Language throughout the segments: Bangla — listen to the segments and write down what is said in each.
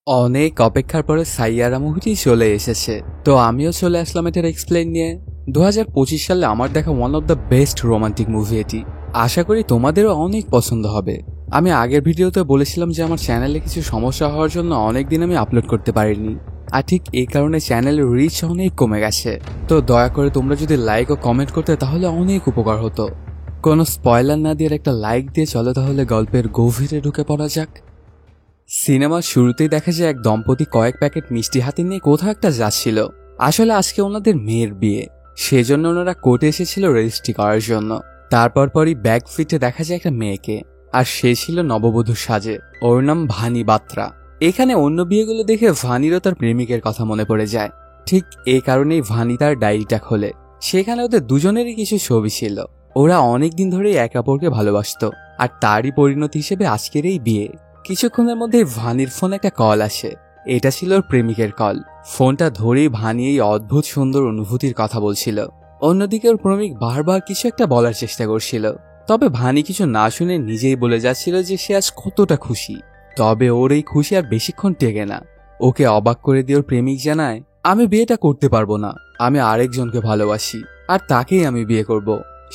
অনেক অপেক্ষার পরে সাইয়ারা মুভিটি চলে এসেছে। তো আমিও চলে আসলাম এটার এক্সপ্লেইন নিয়ে। 2025 সালে আমার দেখা one of the best romantic movie এটি। আশা করি তোমাদেরও অনেক পছন্দ হবে। আমি আগের ভিডিওতে বলেছিলাম যে আমার চ্যানেলে কিছু সমস্যা হওয়ার জন্য অনেকদিন আমি আপলোড করতে পারিনি, আর ঠিক এই কারণে চ্যানেলের রিচ অনেক কমে গেছে। তো দয়া করে তোমরা যদি লাইক ও কমেন্ট করতে তাহলে অনেক উপকার হতো। কোনো স্পয়লার না দিয়ে একটা লাইক দিয়ে চলো তাহলে গল্পের গভীরে ঢুকে পড়া যাক। সিনেমার শুরুতেই দেখা যায় এক দম্পতি কয়েক প্যাকেট মিষ্টি হাতে নিয়ে কোথাও একটা যাচ্ছিল। আসলে আজকে ওনাদের মেয়ের বিয়ে, সেজন্য ওনারা কোর্টে এসেছিল রেজিস্ট্রি করার জন্য। তারপর পরই ব্যাগ ফিটে দেখা যায় একটা মেয়েকে, আর সে ছিল নববধূর সাজে। ওর নাম ভানি বাত্রা। এখানে অন্য বিয়েগুলো দেখে ভানিরও তার প্রেমিকের কথা মনে পড়ে যায়। ঠিক এই কারণেই ভানি তার ডায়েরিটা খোলে। সেখানে ওদের দুজনেরই কিছু ছবি ছিল। ওরা অনেকদিন ধরেই একে অপরকে ভালোবাসতো, আর তারই পরিণতি হিসেবে আজকের এই বিয়ে। কিছুক্ষণের মধ্যে ভানির ফোন একটা কল আসে। এটা ছিল ওর প্রেমিকের কল। ফোনটা ধরেই ভানি এই অদ্ভুত সুন্দর অনুভূতির কথা বলছিল। অন্যদিকে ওর প্রেমিক বারবার কিছু একটা বলার চেষ্টা করছিল, তবে ভানি কিছু না শুনে নিজেই বলে যাচ্ছিল যে সে আজ কতটা খুশি। তবে ওর এই খুশি আর বেশিক্ষণ টেকে না। ওকে অবাক করে দিয়ে ওর প্রেমিক জানায়, আমি বিয়েটা করতে পারবো না, আমি আরেকজনকে ভালোবাসি, আর তাকেই আমি বিয়ে করব।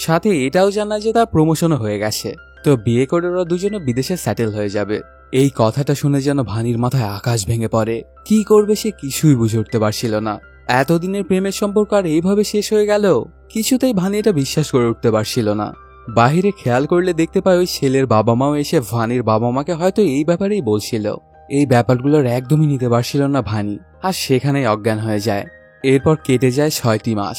সাথে এটাও জানায় যে তার প্রমোশনও হয়ে গেছে, তো বিয়ে করে ওরা দুজনে বিদেশে সেটেল হয়ে যাবে। এই কথাটা শুনে যেন ভানির মাথায় আকাশ ভেঙে পড়ে। কি করবে সে কিছুই বুঝে উঠতে পারছিল না। এতদিনের প্রেমের সম্পর্ক আর এইভাবে শেষ হয়ে গেল, কিছুতেই ভানি এটা বিশ্বাস করে উঠতে পারছিল না। বাহিরে খেয়াল করলে দেখতে পায় ওই ছেলের বাবা মাও এসে ভানির বাবা মাকে হয়তো এই ব্যাপারেই বলছিল। এই ব্যাপারগুলোর একদমই নিতে পারছিল না ভানি, আর সেখানেই অজ্ঞান হয়ে যায়। এরপর কেটে যায় 6টি মাস।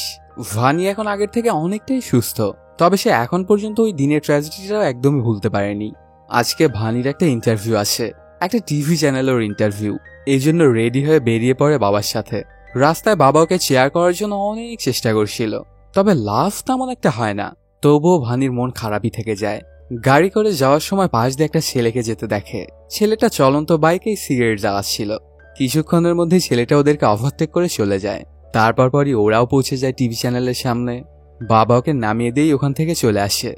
ভানি এখন আগের থেকে অনেকটাই সুস্থ, তবে সে এখন পর্যন্ত ওই দিনের ট্র্যাজেডিটাও একদমই ভুলতে পারেনি। আজকে ভানির একটা ইন্টারভিউ আছে, একটা টিভি চ্যানেলের ইন্টারভিউ। এই জন্য রেডি হয়ে বেরিয়ে পড়ে বাবার সাথে। রাস্তায় বাবা ওকে চেয়ার করার জন্য অনেক চেষ্টা করছিল, তবে লাভ তেমন একটা হয় না। তবুও ভানির মন খারাপই থেকে যায়। গাড়ি করে যাওয়ার সময় পাশ দিয়ে একটা ছেলেকে যেতে দেখে। ছেলেটা চলন্ত বাইকেই সিগারেট জ্বালাচ্ছিল। কিছুক্ষণের মধ্যে ছেলেটা ওদেরকে ওভারটেক করে চলে যায়। তারপর পরই ওরাও পৌঁছে যায় টিভি চ্যানেলের সামনে। বাবা ওকে নামিয়ে দিয়েই ওখান থেকে চলে আসে।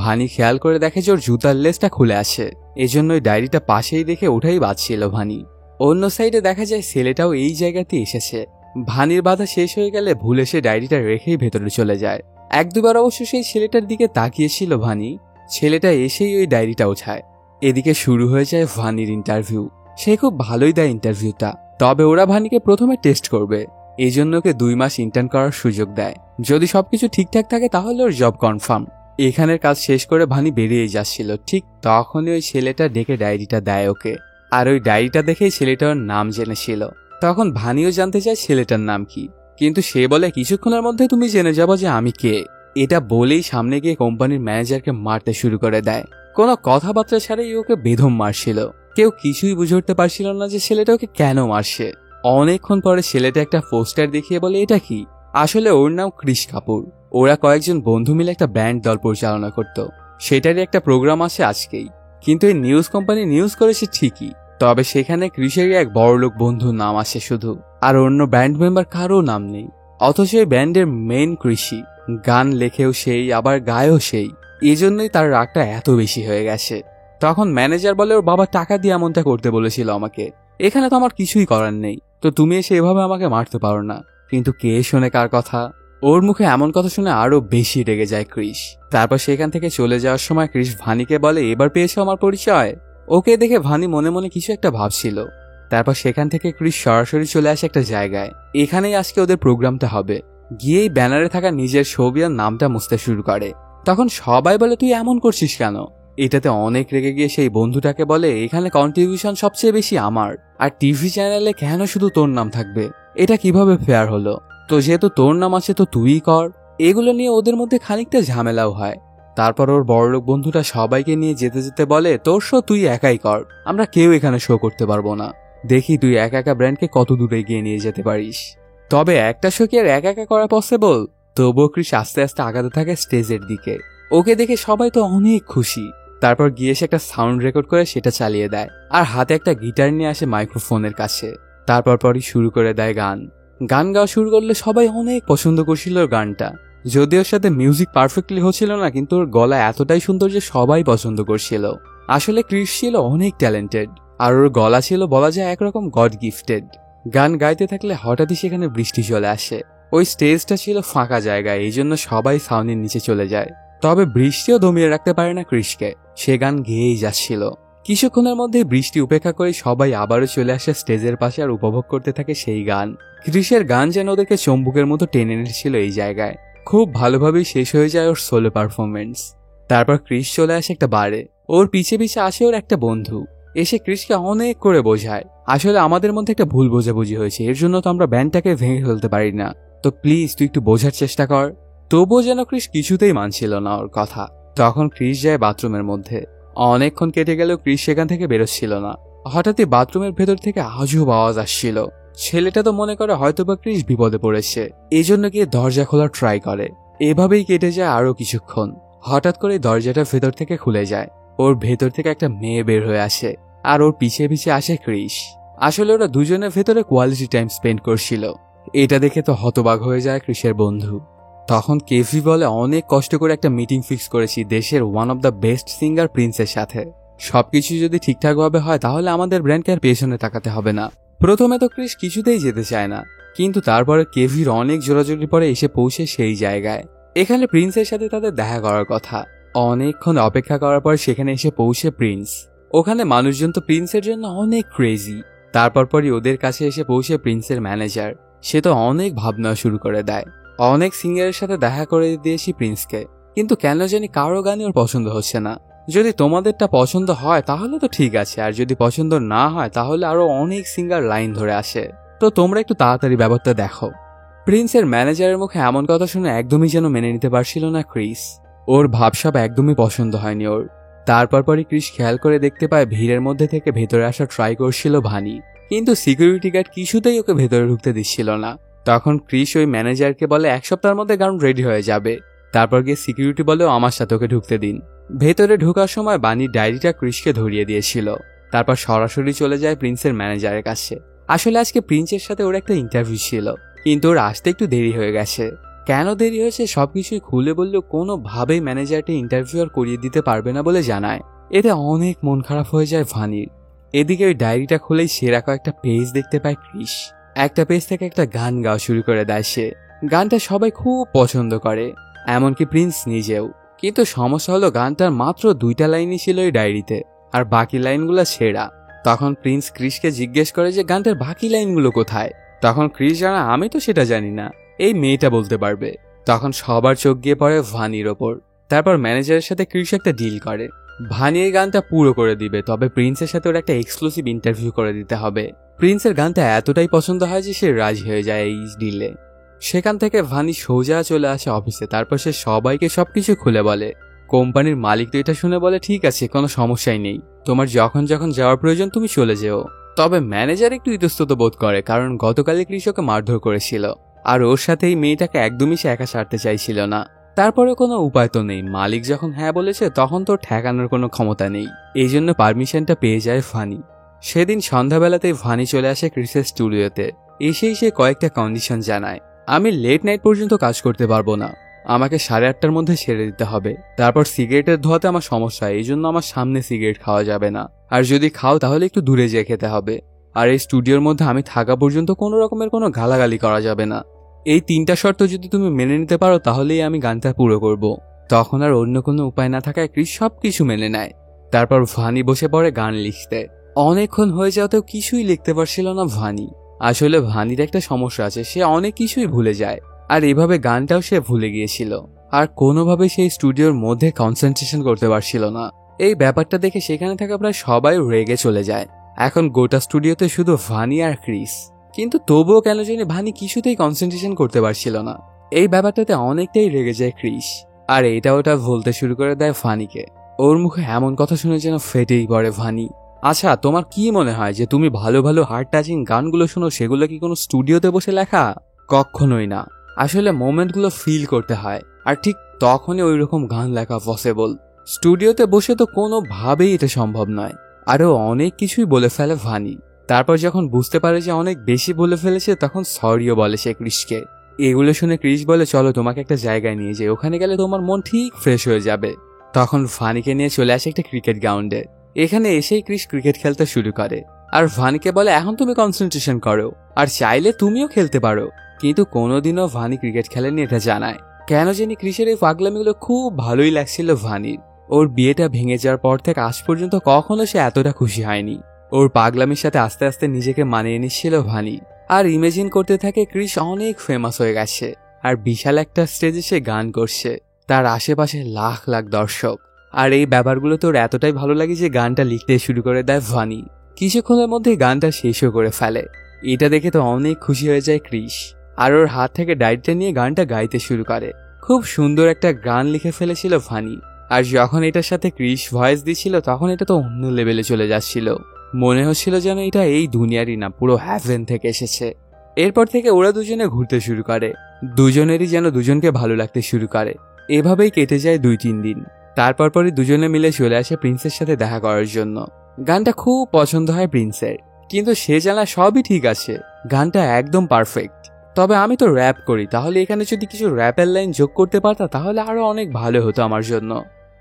ভানি খেয়াল করে দেখে যে ওর জুতার লেসটা খুলে আসে, এজন্য ওই ডায়েরিটা পাশেই রেখে ওঠাই বাঁচছিল ভানি। অন্য সাইডে দেখা যায় ছেলেটাও এই জায়গাতে এসেছে। ভানির বাধা শেষ হয়ে গেলে ভুলে সে ডায়েরিটা রেখেই ভেতরে চলে যায়। এক দুবার অবশ্য সেই ছেলেটার দিকে তাকিয়েছিল ভানি। ছেলেটা এসেই ওই ডায়েরিটা ওঠায়। এদিকে শুরু হয়ে যায় ভানির ইন্টারভিউ। সে খুব ভালোই দেয় ইন্টারভিউটা, তবে ওরা ভানিকে প্রথমে টেস্ট করবে। এই জন্য ওকে 2 মাস ইন্টার্ন করার সুযোগ দেয়। যদি সবকিছু ঠিকঠাক থাকে তাহলে ওর জব কনফার্ম। এখানের কাজ শেষ করে ভানি বেরিয়ে যাচ্ছিল, ঠিক তখনই ওই ছেলেটা ডেকে ডায়েরিটা দেয় ওকে। আর ওই ডায়েরিটা দেখেই ছেলেটার নাম জেনেছিল। তখন ভানিও জানতে চায় ছেলেটার নাম কি, কিন্তু সে বলে কিছুক্ষণের মধ্যে তুমি জেনে যাবো যে আমি কে। এটা বলেই সামনে গিয়ে কোম্পানির ম্যানেজারকে মারতে শুরু করে দেয়। কোনো কথাবার্তা ছাড়াই ওকে বেধম মারছিল। কেউ কিছুই বুঝে উঠতে পারছিল না যে ছেলেটা ওকে কেন মারছে। অনেকক্ষণ পরে ছেলেটা একটা পোস্টার দেখিয়ে বলে এটা কি। আসলে ওর নাম ক্রিশ কাপুর। ওরা কয়েকজন বন্ধু মিলে একটা ব্যান্ড দল পরিচালনা করত। সেটারই একটা প্রোগ্রাম আছে আজকেই। কিন্তু এই নিউজ কোম্পানি নিউজ করেছে ঠিকই, তবে সেখানে ক্রিশেরই এক বড়লোক বন্ধুর নাম আসে শুধু, আর অন্য ব্যান্ড মেম্বার কারো নাম নেই। অথচ এই ব্যান্ডের মেইন কৃষি, গান লেখেও সেই, আবার গায়েও সেই। এই জন্যই তার রাগটা এত বেশি হয়ে গেছে। তখন ম্যানেজার বলে ওর বাবা টাকা দিয়ে এমনটা করতে বলেছিল আমাকে, এখানে তো আমার কিছুই করার নেই, তো তুমি এসে এভাবে আমাকে মারতে পারো না। কিন্তু কে শোনে কার কথা। ওর মুখে এমন কথা শুনে আরো বেশি রেগে যায় ক্রিশ। তারপর সেখান থেকে চলে যাওয়ার সময় ক্রিশ ভানিকে বলে এবার পেয়েছো আমার পরিচয়। ওকে দেখে ভানি মনে মনে কিছু একটা ভাবছিল। তারপর সেখান থেকে ক্রিশ সরাসরি চলে আসে একটা জায়গায়। এখানেই আজকে ওদের প্রোগ্রামটা হবে। গিয়েই ব্যানারে থাকা নিজের ছবি আর নামটা মুছতে শুরু করে। তখন সবাই বলে তুই এমন করছিস কেন। এটাতে অনেক রেগে গিয়ে সেই বন্ধুটাকে বলে এখানে কন্ট্রিবিউশন সবচেয়ে বেশি আমার, আর টিভি চ্যানেলে কেন শুধু তোর নাম থাকবে, এটা কিভাবে ফেয়ার হলো। তো যেহেতু তোর নাম আছে তো তুই কর। এগুলো নিয়ে ওদের মধ্যে খানিকটা ঝামেলাও হয়। তারপর ওর বড়লোক বন্ধুটা সবাইকে নিয়ে যেতে যেতে বলে তোর শো তুই একাই কর, আমরা কেউ এখানে শো করতে পারবো না। দেখি তুই একা একা ব্র্যান্ডকে কত দূরে গিয়ে নিয়ে যেতে পারিস। তবে একটা শো কি আর একা একা করা পসিবল। তবুও ক্রিশ আস্তে আস্তে আগাতে থাকে স্টেজের দিকে। ওকে দেখে সবাই তো অনেক খুশি। তারপর গিয়ে সে একটা সাউন্ড রেকর্ড করে সেটা চালিয়ে দেয়, আর হাতে একটা গিটার নিয়ে আসে মাইক্রোফোনের কাছে। তারপর পরই শুরু করে দেয় গান গাওয়া শুরু করলে সবাই অনেক পছন্দ করছিল ওর গানটা। যদিও ওর সাথে মিউজিক পারফেক্টলি হচ্ছিল না, কিন্তু ওর গলা এতটাই সুন্দর যে সবাই পছন্দ করছিল। আসলে ক্রিশ ছিল অনেক ট্যালেন্টেড, আর ওর গলা ছিল বলা যায় একরকম গড গিফটেড। গান গাইতে থাকলে হঠাৎই সেখানে বৃষ্টি চলে আসে। ওই স্টেজটা ছিল ফাঁকা জায়গা, এই জন্য সবাই ছাউনির নিচে চলে যায়। তবে বৃষ্টিও দমিয়ে রাখতে পারে না ক্রিসকে, সে গান গেয়েই যাচ্ছিল। কিছুক্ষণের মধ্যে বৃষ্টি উপেক্ষা করে সবাই আবারও চলে আসে স্টেজের পাশে আর উপভোগ করতে থাকে সেই গান। ক্রিসের গান যেন ওদেরকে চম্বুকের মতো টেনে নিয়েছিল এই জায়গায়। খুব ভালোভাবেই শেষ হয়ে যায় ওর সোলো পারফরমেন্স। তারপর ক্রিস চলে আসে একটা বারে, ওর পিছে পিছে আসে ওর একটা বন্ধু, এসে ক্রিসকে অনেক করে বোঝায় আসলে আমাদের মধ্যে একটা ভুল বোঝাবুঝি হয়েছে, এর জন্য তো আমরা ব্যান্ডটাকে ভেঙে ফেলতে পারি না, তো প্লিজ তুই একটু বোঝার চেষ্টা কর। তবুও যেন ক্রিস কিছুতেই মানছিল না ওর কথা। তখন ক্রিস যায় বাথরুমের মধ্যে। অনেকক্ষণ কেটে গেলেও ক্রিস সেখান থেকে বেরোচ্ছিল না। হঠাৎই বাথরুমের ভেতর থেকে আজব আওয়াজ আসছিল। ছেলেটা তো মনে করে হয়তোবা ক্রিস বিপদে পড়েছে, এই জন্য গিয়ে দরজা খোলার ট্রাই করে। এভাবেই কেটে যায় আরো কিছুক্ষণ। হঠাৎ করে দরজাটা ভেতর থেকে খুলে যায়, ওর ভেতর থেকে একটা মেয়ে বের হয়ে আসে, আর ওর পিছিয়ে পিছিয়ে আসে ক্রিস। আসলে ওরা দুজনের ভেতরে কোয়ালিটি টাইম স্পেন্ড করছিল। এটা দেখে তো হতবাক হয়ে যায় ক্রিসের বন্ধু। তখন কেভি বলে অনেক কষ্ট করে একটা মিটিং ফিক্স করেছি দেশের one of the best singer প্রিন্সের সাথে। সবকিছু যদি ঠিকঠাকভাবে হয় তাহলে আমাদের ব্র্যান্ডকে আর পেছনে তাকাতে হবে না। প্রথমে তো ক্রিস কিছুতেই যেতে চায় না, কিন্তু তারপরে কেভির অনেক জোরাজোরি পরে এসে পৌঁছে সেই জায়গায়। এখানে প্রিন্সের সাথে তাদের দেখা করার কথা। অনেকক্ষণ অপেক্ষা করার পর সেখানে এসে পৌঁছে প্রিন্স। ওখানে মানুষজন তো প্রিন্সের জন্য অনেক ক্রেজি। তারপর পরই ওদের কাছে এসে পৌঁছে প্রিন্সের ম্যানেজার। সে তো অনেক ভাবনা শুরু করে দেয়। অনেক সিঙ্গারের সাথে দেখা করে দিয়েছি প্রিন্সকে, কিন্তু কেন জানি কারো গানই ওর পছন্দ হচ্ছে না। যদি তোমাদেরটা পছন্দ হয় তাহলে তো ঠিক আছে, আর যদি পছন্দ না হয় তাহলে আরো অনেক সিঙ্গার লাইন ধরে আসে, তো তোমরা একটু তাড়াতাড়ি ব্যাপারটা দেখো। প্রিন্সের ম্যানেজারের মুখে এমন কথা শুনে একদমই যেন মেনে নিতে পারছিল না ক্রিস। ওর ভাবসাব একদমই পছন্দ হয়নি ওর। তারপর পরই ক্রিস খেয়াল করে দেখতে পায় ভিড়ের মধ্যে থেকে ভেতরে আসা ট্রাই করছিল ভানি, কিন্তু সিকিউরিটি গার্ড কিছুতেই ওকে ভেতরে ঢুকতে দিচ্ছিল না। তখন ক্রিস ওই ম্যানেজারকে বলে এক সপ্তাহের মধ্যে গাউন রেডি হয়ে যাবে। তারপর গিয়ে সিকিউরিটি বলেও আমার সাথে ওকে ঢুকতে দিন। ভেতরে ঢোকার সময় বানির ডায়েরিটা ক্রিসকে ধরিয়ে দিয়েছিল। তারপর সরাসরি চলে যায় প্রিন্সের ম্যানেজারের কাছে। আসলে আজকে প্রিন্সের সাথে ওর একটা ইন্টারভিউ ছিল, কিন্তু ওর আসতে একটু দেরি হয়ে গেছে। কেন দেরি হয়েছে সবকিছুই খুলে বললেও কোনোভাবেই ম্যানেজারটি ইন্টারভিউ আর করিয়ে দিতে পারবে না বলে জানায়। এতে অনেক মন খারাপ হয়ে যায় ভানির। এদিকে ওই ডায়েরিটা খুলেই সেরা কয়েকটা পেজ দেখতে পায় ক্রিস। একটা পেজ থেকে একটা গান গাওয়া শুরু করে দেয় সে। গানটা সবাই খুব পছন্দ করে, এমনকি প্রিন্স নিজেও। কিন্তু সমস্যা হলো গানটার মাত্র 2টা লাইনই ছিল এই ডায়েরিতে, আর বাকি লাইনগুলো সেরা। তখন প্রিন্স ক্রিসকে জিজ্ঞেস করে যে গানটার বাকি লাইনগুলো কোথায়। তখন ক্রিস জানায় আমি তো সেটা জানি না, এই মেয়েটা বলতে পারবে। তখন সবার চোখ গিয়ে পড়ে ভানির ওপর। তারপর ম্যানেজারের সাথে ক্রিস একটা ডিল করে, ভানি এই গানটা পুরো করে দিবে, তবে প্রিন্সের সাথে ওর একটা এক্সক্লুসিভ ইন্টারভিউ করে দিতে হবে। প্রিন্সের গানটা এতটাই পছন্দ হয় যে সে রাজি হয়ে যায় এই ডিলে। সেখান থেকে ভানি সোজা চলে আসে অফিসে। তারপর সে সবাইকে সবকিছু খুলে বলে। কোম্পানির মালিক তো এটা শুনে বলে ঠিক আছে, কোনো সমস্যাই নেই, তোমার যখন যখন যাওয়ার প্রয়োজন তুমি চলে যেও। তবে ম্যানেজার একটু ইতস্তত বোধ করে, কারণ গতকালই কৃষককে মারধর করেছিল, আর ওর সাথে এই মেয়েটাকে একদমই সে একা ছাড়তে চাইছিল না। তারপরে কোনো উপায় তো নেই, মালিক যখন হ্যাঁ বলেছে তখন তো ঠেকানোর কোনো ক্ষমতা নেই, এই জন্য পারমিশনটা পেয়ে যায় ভানি। সেদিন সন্ধ্যাবেলাতেই ভানি চলে আসে ক্রিসের স্টুডিওতে। এসেই সে কয়েকটা কন্ডিশন জানায়। আমি লেট নাইট পর্যন্ত কাজ করতে পারবো না, আমাকে 8:30টার মধ্যে ছেড়ে দিতে হবে। তারপর সিগারেটের ধোয়াতে আমার সমস্যা, এই জন্য আমার সামনে সিগারেট খাওয়া যাবে না, আর যদি খাও তাহলে একটু দূরে যেয়ে খেতে হবে। আর এই স্টুডিওর মধ্যে আমি থাকা পর্যন্ত কোনো রকমের কোনো গালাগালি করা যাবে না। এই 3টা শর্ত যদি তুমি মেনে নিতে পারো তাহলেই আমি গানটা পুরো করব। তখন আর অন্য কোনো উপায় না থাকায় ক্রিস সবকিছু মেনে নেয়। তারপর ভানি বসে পড়ে গান লিখতে। অনেকক্ষণ হয়ে যাওয়াতেও কিছুই লিখতে পারছিল না ভানি। আসলে ভানির একটা সমস্যা আছে, সে অনেক কিছুই ভুলে যায়, আর এভাবে গানটাও সে ভুলে গিয়েছিল, আর কোনোভাবে সেই স্টুডিওর মধ্যে কনসেন্ট্রেশন করতে পারছিল না। এই ব্যাপারটা দেখে সেখানে থাকা প্রায় সবাই রেগে চলে যায়। এখন গোটা স্টুডিওতে শুধু ভানি আর ক্রিস, কিন্তু তবুও কেন জানি ভানি কিছুতেই কনসেন্ট্রেশন করতে পারছিল না। এই ব্যাপারটাতে অনেকটাই রেগে যায় ক্রিস, আর এটা ওটা বলতে শুরু করে দেয় ভানিকে। ওর মুখে এমন কথা শুনে যেন ফেটেই পড়ে ভানি। আচ্ছা, তোমার কি মনে হয় যে তুমি ভালো ভালো হার্ট টাচিং গানগুলো শোনো, সেগুলো কি কোনো স্টুডিওতে বসে লেখা? কখনোই না। আসলে মোমেন্টগুলো ফিল করতে হয়, আর ঠিক তখনই ওই রকম গান লেখা পসিবল। স্টুডিওতে বসে তো কোনোভাবেই এটা সম্ভব নয়। আরও অনেক কিছুই বলে ফেলে ভানি। তারপর যখন বুঝতে পারে যে অনেক বেশি বলে ফেলেছে তখন সরিও বলে সে ক্রিসকে। এগুলো শুনে ক্রিস বলে চলো তোমাকে একটা জায়গায় নিয়ে যাই, ওখানে গেলে তোমার মন ঠিক ফ্রেশ হয়ে যাবে। তখন ভানিকে নিয়ে চলে আসে একটা ক্রিকেট গ্রাউন্ডে। এখানে এসেই ক্রিস ক্রিকেট খেলতে শুরু করে আর ভানিকে বলে এখন তুমি কনসেন্ট্রেশন করো আর চাইলে তুমিও খেলতে পারো। কিন্তু কোনোদিনও ভানি ক্রিকেট খেলেনি এটা জানায়। কেন জানি ক্রিসের এই পাগলামিগুলো খুব ভালোই লাগছিল ভানির। ওর বিয়েটা ভেঙে যাওয়ার পর থেকে আজ পর্যন্ত কখনো সে এতটা খুশি হয়নি। ওর পাগলামির সাথে আস্তে আস্তে নিজেকে মানিয়ে নিচ্ছিল ভানি। আর ইমেজিন করতে থাকে ক্রিস অনেক ফেমাস হয়ে গেছে আর বিশাল একটা স্টেজে সে গান করছে, তার আশেপাশে লাখ লাখ দর্শক। আর এই ব্যাপারগুলো তোর এতটাই ভালো লাগে যে গানটা লিখতে শুরু করে দেয় ভানি। কিছুক্ষণের মধ্যে গানটা শেষও করে ফেলে। এটা দেখে তো অনেক খুশি হয়ে যায় ক্রিস আর ওর হাত থেকে ডায়েরিটা নিয়ে গানটা গাইতে শুরু করে। খুব সুন্দর একটা গান লিখে ফেলেছিল ভানি। আর যখন এটার সাথে ক্রিস ভয়েস দিছিল তখন এটা তো অন্য লেভেলে চলে যাচ্ছিল, মনে হচ্ছিল যেন এটা এই দুনিয়ারই না, পুরো হ্যাভেন থেকে এসেছে। এরপর থেকে ওরা দুজনে ঘুরতে শুরু করে, দুজনেরই যেন দুজনকে ভালো লাগতে শুরু করে। এভাবেই কেটে যায় 2-3 দিন। তারপর পরই দুজনে মিলে চলে আসে প্রিন্সের সাথে দেখা করার জন্য। গানটা খুব পছন্দ হয় প্রিন্সের, কিন্তু সে জানা সবই ঠিক আছে, গানটা একদম পারফেক্ট। তবে আমি তো র্যাপ করি, তাহলে এখানে যদি কিছু র্যাপের লাইন যোগ করতে পারতা তাহলে আরো অনেক ভালো হতো আমার জন্য।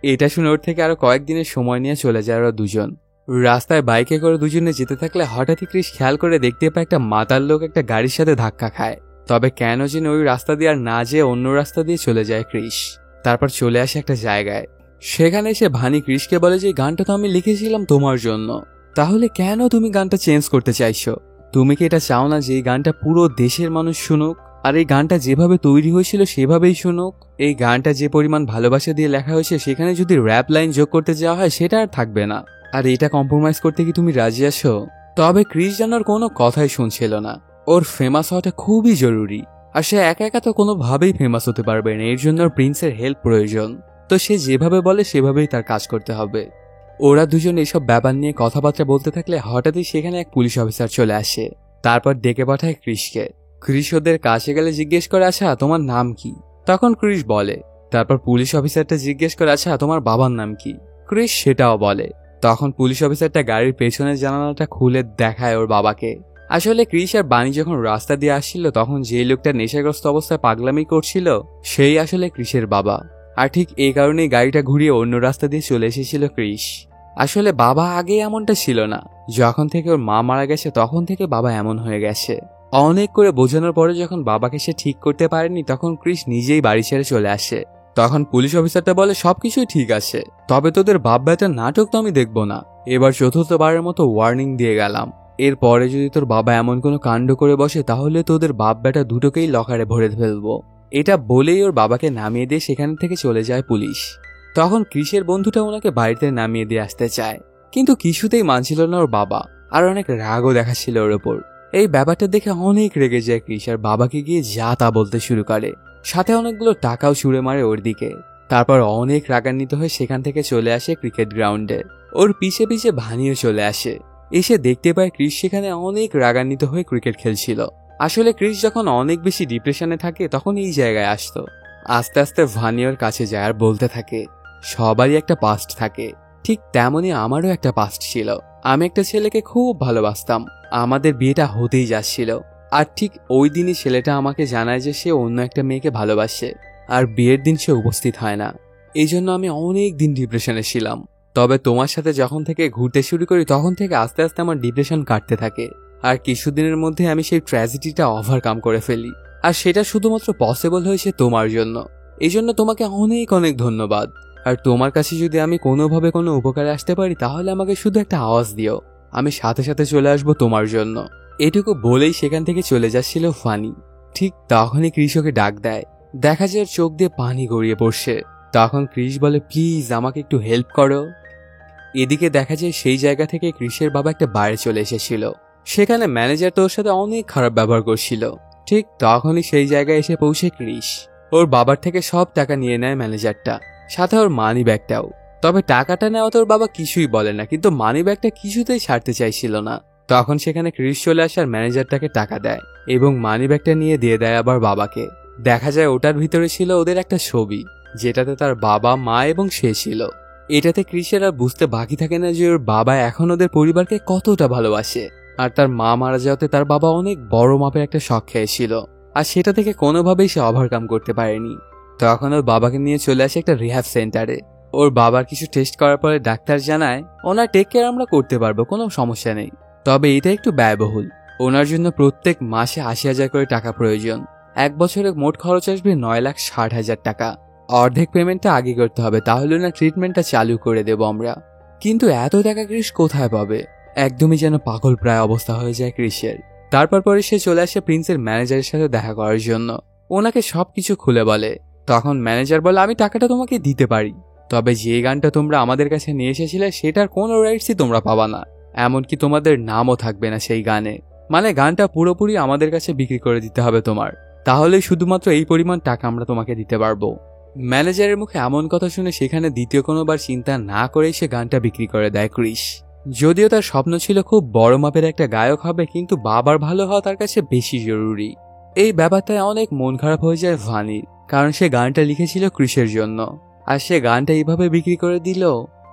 এটা শুনে ওর থেকে আরো কয়েকদিনের সময় নিয়ে চলে যায় ওরা দুজন। রাস্তায় বাইকে করে দুজনে যেতে থাকলে হঠাৎই ক্রিস খেয়াল করে দেখতে পায় একটা মাতাল লোক একটা গাড়ির সাথে ধাক্কা খায়। তবে কেন যেন ওই রাস্তা দিয়ে আর না যেয়ে অন্য রাস্তা দিয়ে চলে যায় ক্রিস। তারপর চলে আসে একটা জায়গায়, সেখানে এসে ভানি ক্রিসকে বলে যে গানটা তো আমি লিখেছিলাম তোমার জন্য, তাহলে কেন তুমি গানটা চেঞ্জ করতে চাইছো? তুমি কি এটা চাও না যে এই গানটা পুরো দেশের মানুষ শুনুক আর এই গানটা যেভাবে তৈরি হয়েছিল সেভাবেই শুনুক? এই গানটা যে পরিমাণ ভালোবাসা দিয়ে লেখা হয়েছে সেখানে যদি র্যাপ লাইন যোগ করতে যাওয়া হয় সেটা আর থাকবে না। আর এটা কম্প্রোমাইজ করতে কি তুমি রাজি আছো? তবে ক্রিস জানার কোনো কথাই শুনছিল না। ওর ফেমাস হওয়াটা খুবই জরুরি আর সে একা একা তো কোনোভাবেই ফেমাস হতে পারবে না, এর জন্য প্রিন্সের হেল্প প্রয়োজন। তো সে যেভাবে বলে সেভাবেই তার কাজ করতে হবে। ওরা দুজন এসব ব্যাপার নিয়ে কথাবার্তা বলতে থাকলে হঠাৎই সেখানে এক পুলিশ অফিসার চলে আসে। তারপর ডেকে পাঠায় ক্রিসকে। ক্রিস ওদের কাছে গেলে জিজ্ঞেস করে আচ্ছা তোমার নাম কি? তখন ক্রিস বলে। তারপর পুলিশ অফিসারটা জিজ্ঞেস করে আচ্ছা তোমার বাবার নাম কি? ক্রিস সেটাও বলে। তখন পুলিশ অফিসারটা গাড়ির পেছনের জানালাটা খুলে দেখায় ওর বাবাকে। আসলে ক্রিস আর বানি যখন রাস্তা দিয়ে আসছিল তখন যে লোকটা নেশাগ্রস্ত অবস্থায় পাগলামি করছিল সেই আসলে ক্রিসের বাবা। আর ঠিক এই কারণেই গাড়িটা ঘুরিয়ে অন্য রাস্তা দিয়ে চলে এসেছিল ক্রিস। আসলে বাবা আগে এমনটা ছিল না, যখন থেকে ওর মা মারা গেছে তখন থেকে বাবা এমন হয়ে গেছে। অনেক করে বোঝানোর পরে যখন বাবাকে সে ঠিক করতে পারেনি তখন ক্রিস নিজেই বাড়ি ছেড়ে চলে আসে। তখন পুলিশ অফিসারটা বলে সবকিছুই ঠিক আছে, তবে তোদের বাপ বেটার নাটক তো আমি দেখবো না। এবার চতুর্থবারের মতো ওয়ার্নিং দিয়ে গেলাম, এরপরে যদি তোর বাবা এমন কোনো কাণ্ড করে বসে তাহলে তোদের বাপ বেটা দুটোকেই লকারে ভরে ফেলবো। এটা বলেই ওর বাবাকে নামিয়ে দিয়ে সেখান থেকে চলে যায় পুলিশ। তখন ক্রিসের বন্ধুটা ওনাকে বাড়িতে নামিয়ে দিয়ে আসতে চায়, কিন্তু কিছুতেই মানছিল না ওর বাবা, আর অনেক রাগও দেখাচ্ছিল ওর ওপর। এই ব্যাপারটা দেখে অনেক রেগে যায় ক্রিস আর বাবাকে গিয়ে যা তা বলতে শুরু করে, সাথে অনেকগুলো টাকাও ছুঁড়ে মারে ওর দিকে। তারপর অনেক রাগান্বিত হয়ে সেখান থেকে চলে আসে ক্রিকেট গ্রাউন্ডে। ওর পিছে পিছে ভানিও চলে আসে। এসে দেখতে পায় ক্রিস সেখানে অনেক রাগান্বিত হয়ে ক্রিকেট খেলছিল। আসলে ক্রিস যখন অনেক বেশি ডিপ্রেশনে থাকে তখন এই জায়গায় আসতো। আস্তে আস্তে ভানি ওর কাছে যায় আর বলতে থাকে সবারই একটা পাস্ট থাকে, ঠিক তেমনই আমারও একটা পাস্ট ছিল। আমি একটা ছেলেকে খুব ভালোবাসতাম, আমাদের বিয়েটা হতেই যাচ্ছিল, আর ঠিক ওই দিনই ছেলেটা আমাকে জানায় যে সে অন্য একটা মেয়েকে ভালোবাসে আর বিয়ের দিন সে উপস্থিত হয় না। এই জন্য আমি অনেক দিন ডিপ্রেশনে ছিলাম। তবে তোমার সাথে যখন থেকে ঘুরতে শুরু করি তখন থেকে আস্তে আস্তে আমার ডিপ্রেশন কাটতে থাকে আর কিছুদিনের মধ্যে আমি সেই ট্র্যাজেডিটা ওভারকাম করে ফেলি। আর সেটা শুধুমাত্র পসিবল হয়েছে তোমার জন্য, এই জন্য তোমাকে অনেক অনেক ধন্যবাদ। আর তোমার কাছে যদি আমি কোনোভাবে কোনো উপকারে আসতে পারি তাহলে আমাকে শুধু একটা আওয়াজ দিও, আমি সাথে সাথে চলে আসবো তোমার জন্য। এটুকু বলেই সেখান থেকে চলে যাচ্ছিল ফানি। ঠিক তখনই ক্রিস ওকে ডাক দেয়। দেখা যায় চোখ দিয়ে পানি গড়িয়ে পড়ছে। তখন ক্রিস বলে প্লিজ আমাকে একটু হেল্প করো। এদিকে দেখা যায় সেই জায়গা থেকে ক্রিসের বাবা একটা বারে চলে এসেছিল। সেখানে ম্যানেজার তোর সাথে অনেক খারাপ ব্যবহার করছিল। ঠিক তখনই সেই জায়গায় এসে পৌঁছে ক্রিস। ওর বাবার থেকে সব টাকা নিয়ে নেয় ম্যানেজারটা, সাথে ওর মানি ব্যাগটাও। তবে টাকাটা নেওয়া তোর বাবা কিছুই বলে না, কিন্তু মানি ব্যাগটা কিছুতেই ছাড়তে চাইছিল না। তখন সেখানে ক্রিস চলে আসে আর ম্যানেজারটাকে টাকা দেয় এবং মানি ব্যাগটা নিয়ে দিয়ে দেয় আবার বাবাকে। দেখা যায় ওটার ভিতরে ছিল ওদের একটা ছবি, যেটাতে তার বাবা মা এবং সে ছিল। এটাতে ক্রিসের আর বুঝতে বাকি থাকে না যে ওর বাবা এখন ওদের পরিবারকে কতটা ভালোবাসে। আর তার মা মারা যাওয়াতে তার বাবা অনেক বড় মাপের একটা শখ খেয়েছিল, আর সেটা থেকে কোনোভাবেই সে ওভারকাম করতে পারেনি। তখন ওর বাবাকে নিয়ে চলে আসে একটা রিহ্যাব সেন্টারে। ওর বাবার কিছু টেস্ট করার পরে ডাক্তার জানায় ওনার টেক কেয়ার আমরা করতে পারবো, কোনো সমস্যা নেই, তবে এটা একটু ব্যয়বহুল। ওনার জন্য প্রত্যেক মাসে 80,000 করে টাকা প্রয়োজন। 1 বছরে মোট খরচ আসবে 9,60,000 টাকা। অর্ধেক পেমেন্টটা আগে করতে হবে, তাহলে না ট্রিটমেন্টটা চালু করে দেব আমরা। কিন্তু এত টাকা ক্রিস কোথায় পাবে? একদমই যেন পাগল প্রায় অবস্থা হয়ে যায় ক্রিসের। তারপর পরে সে চলে আসে প্রিন্সের ম্যানেজারের সাথে দেখা করার জন্য। ওনাকে সবকিছু খুলে বলে। তখন ম্যানেজার বলে আমি টাকাটা তোমাকে দিতে পারি, তবে যে গানটা তোমরা আমাদের কাছে নিয়ে এসেছিলে সেটার কোনো রাইটসই তোমরা পাবা না, এমনকি তোমাদের নামও থাকবে না সেই গানে। মানে গানটা পুরোপুরি আমাদের কাছে বিক্রি করে দিতে হবে তোমার, তাহলে শুধুমাত্র এই পরিমাণ টাকা আমরা তোমাকে দিতে পারবো। ম্যানেজারের মুখে এমন কথা শুনে সেখানে দ্বিতীয় কোনোবার চিন্তা না করেই সে গানটা বিক্রি করে দেয় ক্রিস। যদিও তার স্বপ্ন ছিল খুব বড় মাপের একটা গায়ক হবে, কিন্তু বাবার ভালো হওয়া তার কাছে বেশি জরুরি। এই ব্যাপারটায় অনেক মন খারাপ হয়ে যায় ভানির, কারণ সে গানটা লিখেছিল ক্রিসের জন্য, আর সে গানটা এইভাবে বিক্রি করে দিল।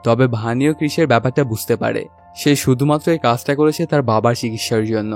তবে ভানিও ক্রিসের ব্যাপারটা বুঝতে পারে, সে শুধুমাত্র এই কাজটা করেছে তার বাবার চিকিৎসার জন্য।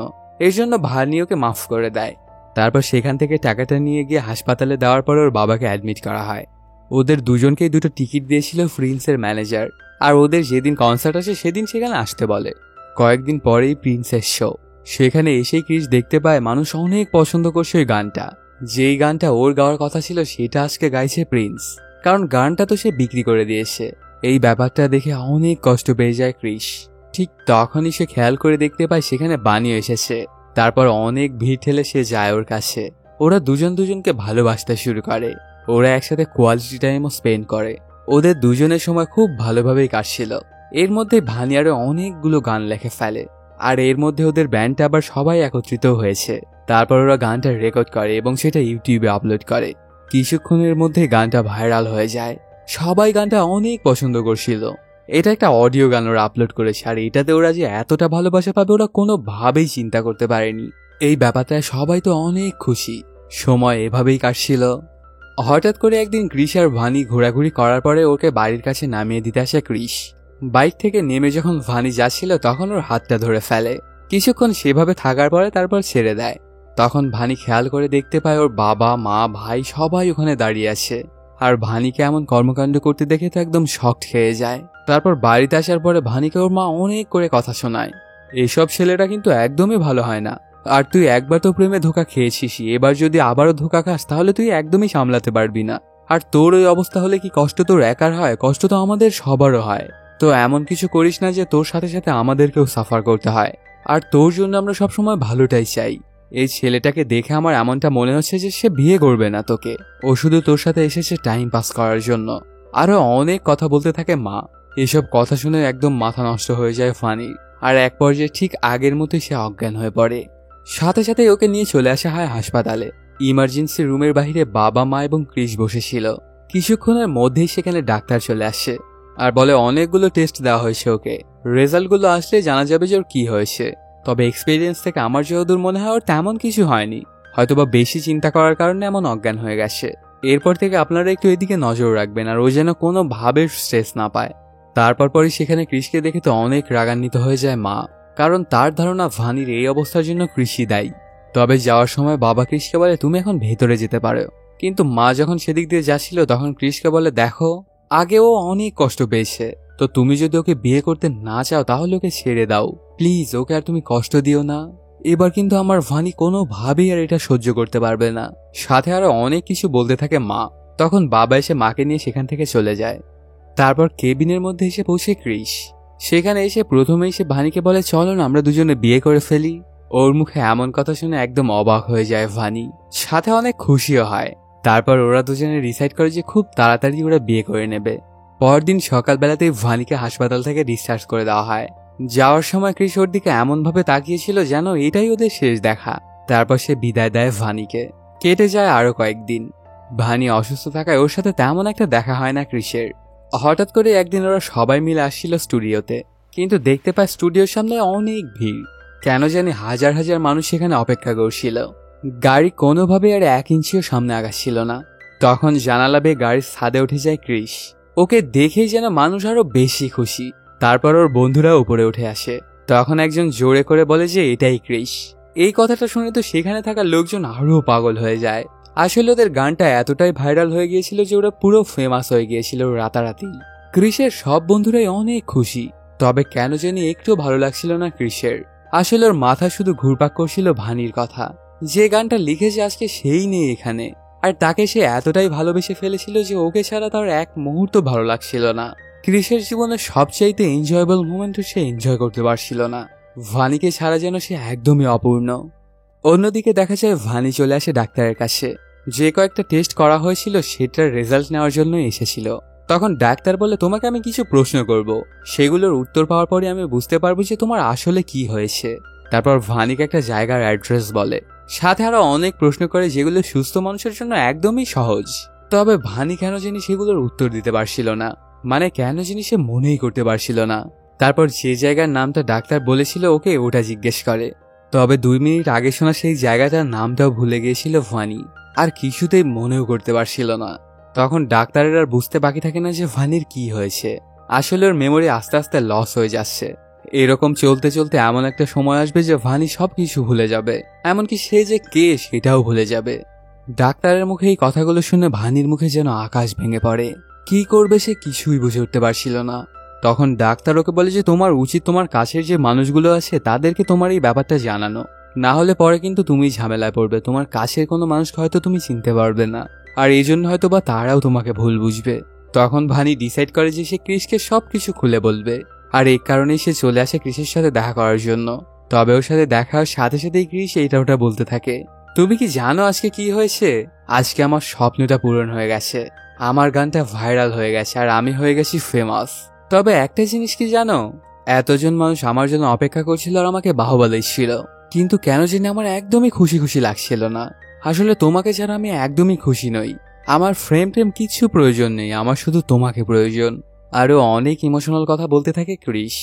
এর জন্য ভানিওকে মাফ করে দেয়। তারপর সেখান থেকে টাকাটা নিয়ে গিয়ে হাসপাতালে দেওয়ার পরে ওর বাবাকে অ্যাডমিট করা হয়। ওদের দুজনকেই 2টো টিকিট দিয়েছিল প্রিন্সের ম্যানেজার, আর ওদের যেদিন কনসার্ট আছে সেদিন সেখানে আসতে বলে। কয়েকদিন পরেই প্রিন্সের শো। সেখানে এসেই ক্রিস দেখতে পায় মানুষ অনেক পছন্দ করছে ওই গানটা। যেই গানটা ওর গাওয়ার কথা ছিল সেটা আজকে গাইছে প্রিন্স, কারণ গানটা তো সে বিক্রি করে দিয়েছে। এই ব্যাপারটা দেখে অনেক কষ্ট পেয়ে যায় ক্রিস। ঠিক তখনই সে খেয়াল করে দেখতে পায় সেখানে বানিয়ে এসেছে। তারপর অনেক ভিড় ঠেলে সে যায় ওর কাছে। ওরা দুজনকে ভালোবাসতে শুরু করে। ওরা একসাথে কোয়ালিটি টাইমও স্পেন্ড করে। ওদের দুজনের সময় খুব ভালোভাবেই কাটছিল। এর মধ্যে ভানি আরো অনেকগুলো গান লেখে ফেলে, আর এর মধ্যে ওদের ব্যান্ডটা আবার সবাই একত্রিত হয়েছে। তারপর ওরা গানটা রেকর্ড করে এবং সেটা ইউটিউবে আপলোড করে। কিছুক্ষণের মধ্যে গানটা ভাইরাল হয়ে যায়। সবাই গানটা অনেক পছন্দ করছিল। এটা একটা অডিও গান ওরা আপলোড করেছে, আর এটাতে ওরা যে এতটা ভালোবাসা পাবে ওরা কোনোভাবেই চিন্তা করতে পারেনি। এই ব্যাপারটায় সবাই তো অনেক খুশি। সময় এভাবেই কাটছিল। হঠাৎ করে একদিন ক্রিস আর ভানি ঘোরাঘুরি করার পরে ওকে বাড়ির কাছে নামিয়ে দিতে আসে ক্রিস। বাইক থেকে নেমে যখন ভানি যাচ্ছিল তখন ওর হাতটা ধরে ফেলে। কিছুক্ষণ সেভাবে থাকার পরে তারপর ছেড়ে দেয়। তখন ভানি খেয়াল করে দেখতে পায় ওর বাবা, মা, ভাই সবাই ওখানে দাঁড়িয়ে আছে। আর ভানিকে এমন কর্মকাণ্ড করতে দেখে তো একদম শকড খেয়ে যায়। তারপর বাড়িতে আসার পরে ভানিকে ওর মা অনেক করে কথা শোনায়। এসব ছেলেটা কিন্তু একদমই ভালো হয় না, আর তুই একবার তো প্রেমে ধোকা খেয়েছিস, এবার যদি আবারও ধোকা খাস তাহলে তুই একদমই সামলাতে পারবি না। আর তোর ওই অবস্থা হলে কি কষ্ট তোর একার হয়? কষ্ট তো আমাদের সবারও হয়। তো এমন কিছু করিস না যে তোর সাথে সাথে আমাদেরকেও সাফার করতে হয়। আর তোর জন্য আমরা সবসময় ভালোটাই চাই। এই ছেলেটাকে দেখে আমার এমনটা মনে হচ্ছে যে সে বিয়ে করবে না তোকে, ও শুধু তোর সাথে এসেছে টাইম পাস করার জন্য। আরো অনেক কথা বলতে থাকে মা। এসব কথা শুনে একদম মাথা নষ্ট হয়ে যায় ফানি, আর এক পর্যায়ে ঠিক আগের মতোই সে অজ্ঞান হয়ে পড়ে। সাথে সাথে ওকে নিয়ে চলে আসা হয় হাসপাতালে। ইমার্জেন্সি রুমের বাইরে বাবা, মা এবং ক্রিস বসেছিল। কিছুক্ষণের মধ্যেই সেখানে ডাক্তার চলে আসে আর বলে অনেকগুলো টেস্ট দেওয়া হয়েছে ওকে, রেজাল্টগুলো আসলে জানা যাবে যে ওর কি হয়েছে। তবে এক্সপিরিয়েন্স থেকে আমার যতদূর মনে হয় ওর তেমন কিছু হয়নি, হয়তোবা বেশি চিন্তা করার কারণে এমন অজ্ঞান হয়ে গেছে। এরপর থেকে আপনারা একটু এদিকে নজর রাখবেন, আর ও যেন কোনোভাবে স্ট্রেস না পায়। তারপরই সেখানে ক্রিসকে দেখে তো অনেক রাগান্বিত হয়ে যায় মা, কারণ তার ধারণা ভানির এই অবস্থার জন্য কৃষি দায়ী। তবে যাওয়ার সময় বাবা ক্রিসকে বলে তুমি এখন ভেতরে যেতে পারো, কিন্তু মা যখন সেদিক দিয়ে যাচ্ছিল তখন ক্রিসকে বলে দেখো আগে ও অনেক কষ্ট পেয়েছে, তো তুমি যদি ওকে বিয়ে করতে না চাও তাহলে ওকে ছেড়ে দাও প্লিজ, ওকে আর তুমি কষ্ট দিও না। এবার কিন্তু আমার ভানি কোনোভাবেই আর এটা সহ্য করতে পারবে না। সাথে আরো অনেক কিছু বলতে থাকে মা। তখন বাবা এসে মাকে নিয়ে সেখান থেকে চলে যায়। তারপর কেবিনের মধ্যে এসে পৌঁছে ক্রিস। সেখানে এসে প্রথমেই সে ভানিকে বলে চলো না আমরা দুজনে বিয়ে করে ফেলি। ওর মুখে এমন কথা শুনে একদম অবাক হয়ে যায় ভানি, সাথে অনেক খুশিও হয়। তারপর ওরা দুজনে ডিসাইড করে যে খুব তাড়াতাড়ি ওরা বিয়ে করে নেবে। পরদিন সকালবেলাতেই ভানিকে হাসপাতাল থেকে ডিসচার্জ করে দেওয়া হয়। যাওয়ার সময় ক্রিস ওর দিকে এমনভাবে তাকিয়েছিল যেন এটাই ওদের শেষ দেখা। তারপর সে বিদায় দেয় ভানিকে। কেটে যায় আরো কয়েকদিন। ভানি অসুস্থ থাকায় ওর সাথে তেমন একটা দেখা হয় না ক্রিসের। হঠাৎ করে একদিন ওরা সবাই মিলে আসছিল স্টুডিওতে, কিন্তু দেখতে পায় স্টুডিওর সামনে অনেক ভিড়। কেন জানি হাজার হাজার মানুষ সেখানে অপেক্ষা করছিল। গাড়ি কোনোভাবে আর 1 ইঞ্চিও সামনে আগাচ্ছিল না। তখন জানালা বেয়ে গাড়ির ছাদে উঠে যায় ক্রিস। ওকে দেখেই যেন মানুষ আরো বেশি খুশি। তারপর ওর বন্ধুরা উপরে উঠে আসে। তখন একজন জোরে করে বলে যে এটাই ক্রিস। এই কথাটা শুনে তো সেখানে থাকা লোকজন আরো পাগল হয়ে যায়। আসলে ওদের গানটা এতটাই ভাইরাল হয়ে গিয়েছিল যে ওরা পুরো ফেমাস হয়ে গিয়েছিল রাতারাতি। ক্রিসের সব বন্ধুরাই অনেক খুশি, তবে কেন জানি একটু ভালো লাগছিল না ক্রিসের। আসলে ওর মাথা শুধু ঘুরপাক করছিল ভানির কথা, যে গানটা লিখেছে আজকে সেই নেই এখানে। আর তাকে সে এতটাই ভালোবেসে ফেলেছিল যে ওকে ছাড়া তার এক মুহূর্ত ভালো লাগছিল না। ক্রিসের জীবনের সবচাইতে এনজয়েবল মোমেন্টও সে এনজয় করতে পারছিল না। ভানিকে ছাড়া যেন সে একদমই অপূর্ণ। অন্যদিকে দেখা যায় ভানি চলে আসে ডাক্তারের কাছে। যে কয়েকটা টেস্ট করা হয়েছিল সেটার রেজাল্ট নেওয়ার জন্য এসেছিল। তখন ডাক্তার বলে, তোমাকে আমি কিছু প্রশ্ন করব, সেগুলোর উত্তর পাওয়ার পরে আমি বুঝতে পারবো যে তোমার আসলে কি হয়েছে। তারপর ভানিকে একটা জায়গার অ্যাড্রেস বলে, সাথে আরো অনেক প্রশ্ন করে যেগুলো সুস্থ মানুষের জন্য একদমই সহজ। তবে ভানি কেন জানি সেগুলোর উত্তর দিতে পারছিল না, মানে কেন জানি সে মনেই করতে পারছিল না। তারপর যে জায়গার নামটা ডাক্তার বলেছিল ওকে ওটা জিজ্ঞেস করে। তবে 2 মিনিট আগে শোনা সেই জায়গাটার নামটাও ভুলে গিয়েছিল ভানি, আর কিছুতেই মনেও করতে পারছিল না। তখন ডাক্তারের আর বুঝতে বাকি থাকে না যে ভানির কি হয়েছে। আসলে ওর মেমোরি আস্তে আস্তে লস হয়ে যাচ্ছে। এরকম চলতে চলতে এমন একটা সময় আসবে যে ভানি সবকিছু ভুলে যাবে, এমনকি সে যে কে সেটাও ভুলে যাবে। ডাক্তারের মুখে এই কথাগুলো শুনে ভানির মুখে যেন আকাশ ভেঙে পড়ে। কি করবে সে কিছুই বুঝে উঠতে পারছিল না। তখন ডাক্তার ওকে বলে যে তোমার উচিত তোমার কাছের যে মানুষগুলো আছে তাদেরকে তোমার এই ব্যাপারটা জানানো, না হলে পরে কিন্তু তুমি ঝামেলায় পড়বে। তোমার কাছের কোনো মানুষকে হয়তো তুমি চিনতে পারবে না, আর এই জন্য হয়তো বা তারাও তোমাকে ভুল বুঝবে। তখন ভানি ডিসাইড করে যে সে ক্রিসকে সবকিছু খুলে বলবে, আর এই কারণেই সে চলে আসে ক্রিসের সাথে দেখা করার জন্য। তবে ওর সাথে দেখা হওয়ার সাথে সাথেই ক্রিস এইটা ওটা বলতে থাকে, তুমি কি জানো আজকে কি হয়েছে? আজকে আমার স্বপ্নটা পূরণ হয়ে গেছে, আমার গানটা ভাইরাল হয়ে গেছে, আর আমি হয়ে গেছি ফেমাস। তবে একটা জিনিস কি জানো, এতজন মানুষ আমার জন্য অপেক্ষা করছিল আর আমাকে বাহবা দিচ্ছিল, কিন্তু কেন জানি আমার একদমই খুশি খুশি লাগছিল না। আসলে তোমাকে ছাড়া আমি একদমই খুশি নই। আমার ফ্রেম কিছু প্রয়োজন নেই, আমার শুধু তোমাকে প্রয়োজন। আরো অনেক ইমোশনাল কথা বলতে থাকে ক্রিস।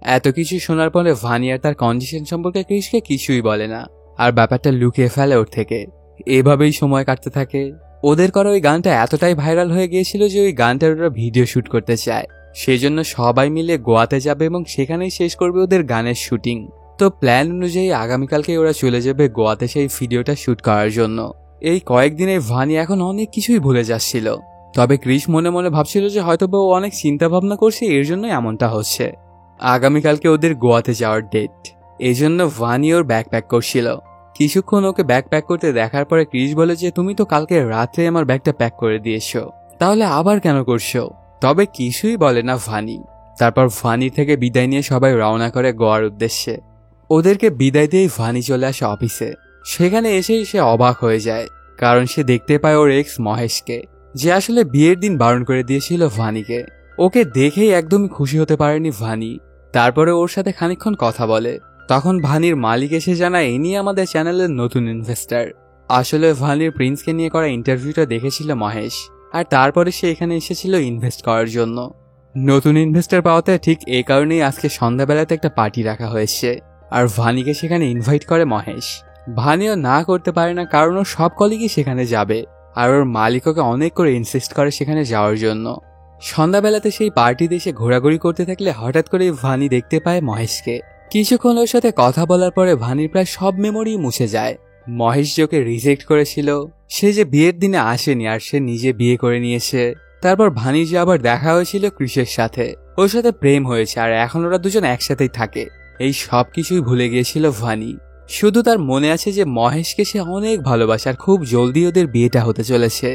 এত কিছু শোনার পরে ভানিয়ার তার কন্ডিশন সম্পর্কে ক্রিসকে কিছুই বলে না, আর ব্যাপারটা লুকিয়ে ফেলে ওর থেকে। এভাবেই সময় কাটতে থাকে। ওদের করা ওই গানটা এতটাই ভাইরাল হয়ে গিয়েছিল যে ওই গানটার ওরা ভিডিও শুট করতে চায়। সেজন্য সবাই মিলে গোয়াতে যাবে এবং সেখানেই শেষ করবে ওদের গানের শুটিং। তো প্ল্যান অনুযায়ী আগামীকালকে ওরা চলে যাবে গোয়াতে সেই ভিডিওটা শুট করার জন্য। এই কয়েকদিনে ভানি এখন অনেক কিছুই ভুলে যাচ্ছিল। তবে ক্রিস মনে মনে ভাবছিল যে হয়তো ও অনেক চিন্তা ভাবনা করছে, এর জন্যই এমনটা হচ্ছে। আগামীকালকে ওদের গোয়াতে যাওয়ার ডেট, এই জন্য ভানি ওর ব্যাকপ্যাক করছিল। কিছুক্ষণ ওকে ব্যাকপ্যাক করতে দেখার পরে ক্রিস বলে যে তুমি তো কালকে রাত্রে আমার ব্যাগটা প্যাক করে দিয়েছো, তাহলে আবার কেন করছো? তবে কিছুই বলে না ভানি। তারপর ভানি থেকে বিদায় নিয়ে সবাই রওনা করে গোয়ার উদ্দেশ্যে। ওদেরকে বিদায় দিয়েই ভানি চলে আসে অফিসে। সেখানে এসেই সে অবাক হয়ে যায়, কারণ সে দেখতে পায় ওর এক্স মহেশকে, যে আসলে বিয়ের দিন বারণ করে দিয়েছিল ভানিকে। ওকে দেখেই একদমই খুশি হতে পারেনি ভানি। তারপরে ওর সাথে খানিকক্ষণ কথা বলে। তখন ভানির মালিক এসে জানায় ইনি আমাদের চ্যানেলের নতুন ইনভেস্টার। আসলে ভানির প্রিন্সকে নিয়ে করা ইন্টারভিউটা দেখেছিল মহেশ, আর তারপরে সে এখানে এসেছিল ইনভেস্ট করার জন্য। নতুন ইনভেস্টর পাওয়াতে ঠিক এই কারণেই আজকে সন্ধ্যাবেলাতে একটা পার্টি রাখা হয়েছে, আর ভানিকে সেখানে ইনভাইট করে মহেশ। ভানিও না করতে পারে না, কারণ ওর সব কলিগই সেখানে যাবে, আর ওর মালিক ওকে অনেক করে ইনসিস্ট করে সেখানে যাওয়ার জন্য। সন্ধ্যাবেলাতে সেই পার্টিতে এসে ঘোরাঘুরি করতে থাকলে হঠাৎ করে ভানি দেখতে পায় মহেশকে। কিছুক্ষণ ওর সাথে কথা বলার পরে ভানির প্রায় সব মেমোরি মুছে যায়। মহেশ যে ওকে রিজেক্ট করেছিল, সে যে বিয়ের দিনে আসেনি আর সে নিজে বিয়ে করে নিয়েছে, তারপর ভানি যে আবার দেখা হয়েছিল ক্রিসের সাথে, ওর সাথে প্রেম হয়েছে আর এখন ওরা দুজন একসাথেই থাকে, এই সব কিছুই ভুলে গিয়েছিল ভানি। শুধু তার মনে আছে যে মহেশকে সে অনেক ভালোবাসে আর খুব জলদি ওদের বিয়েটা হতে চলেছে।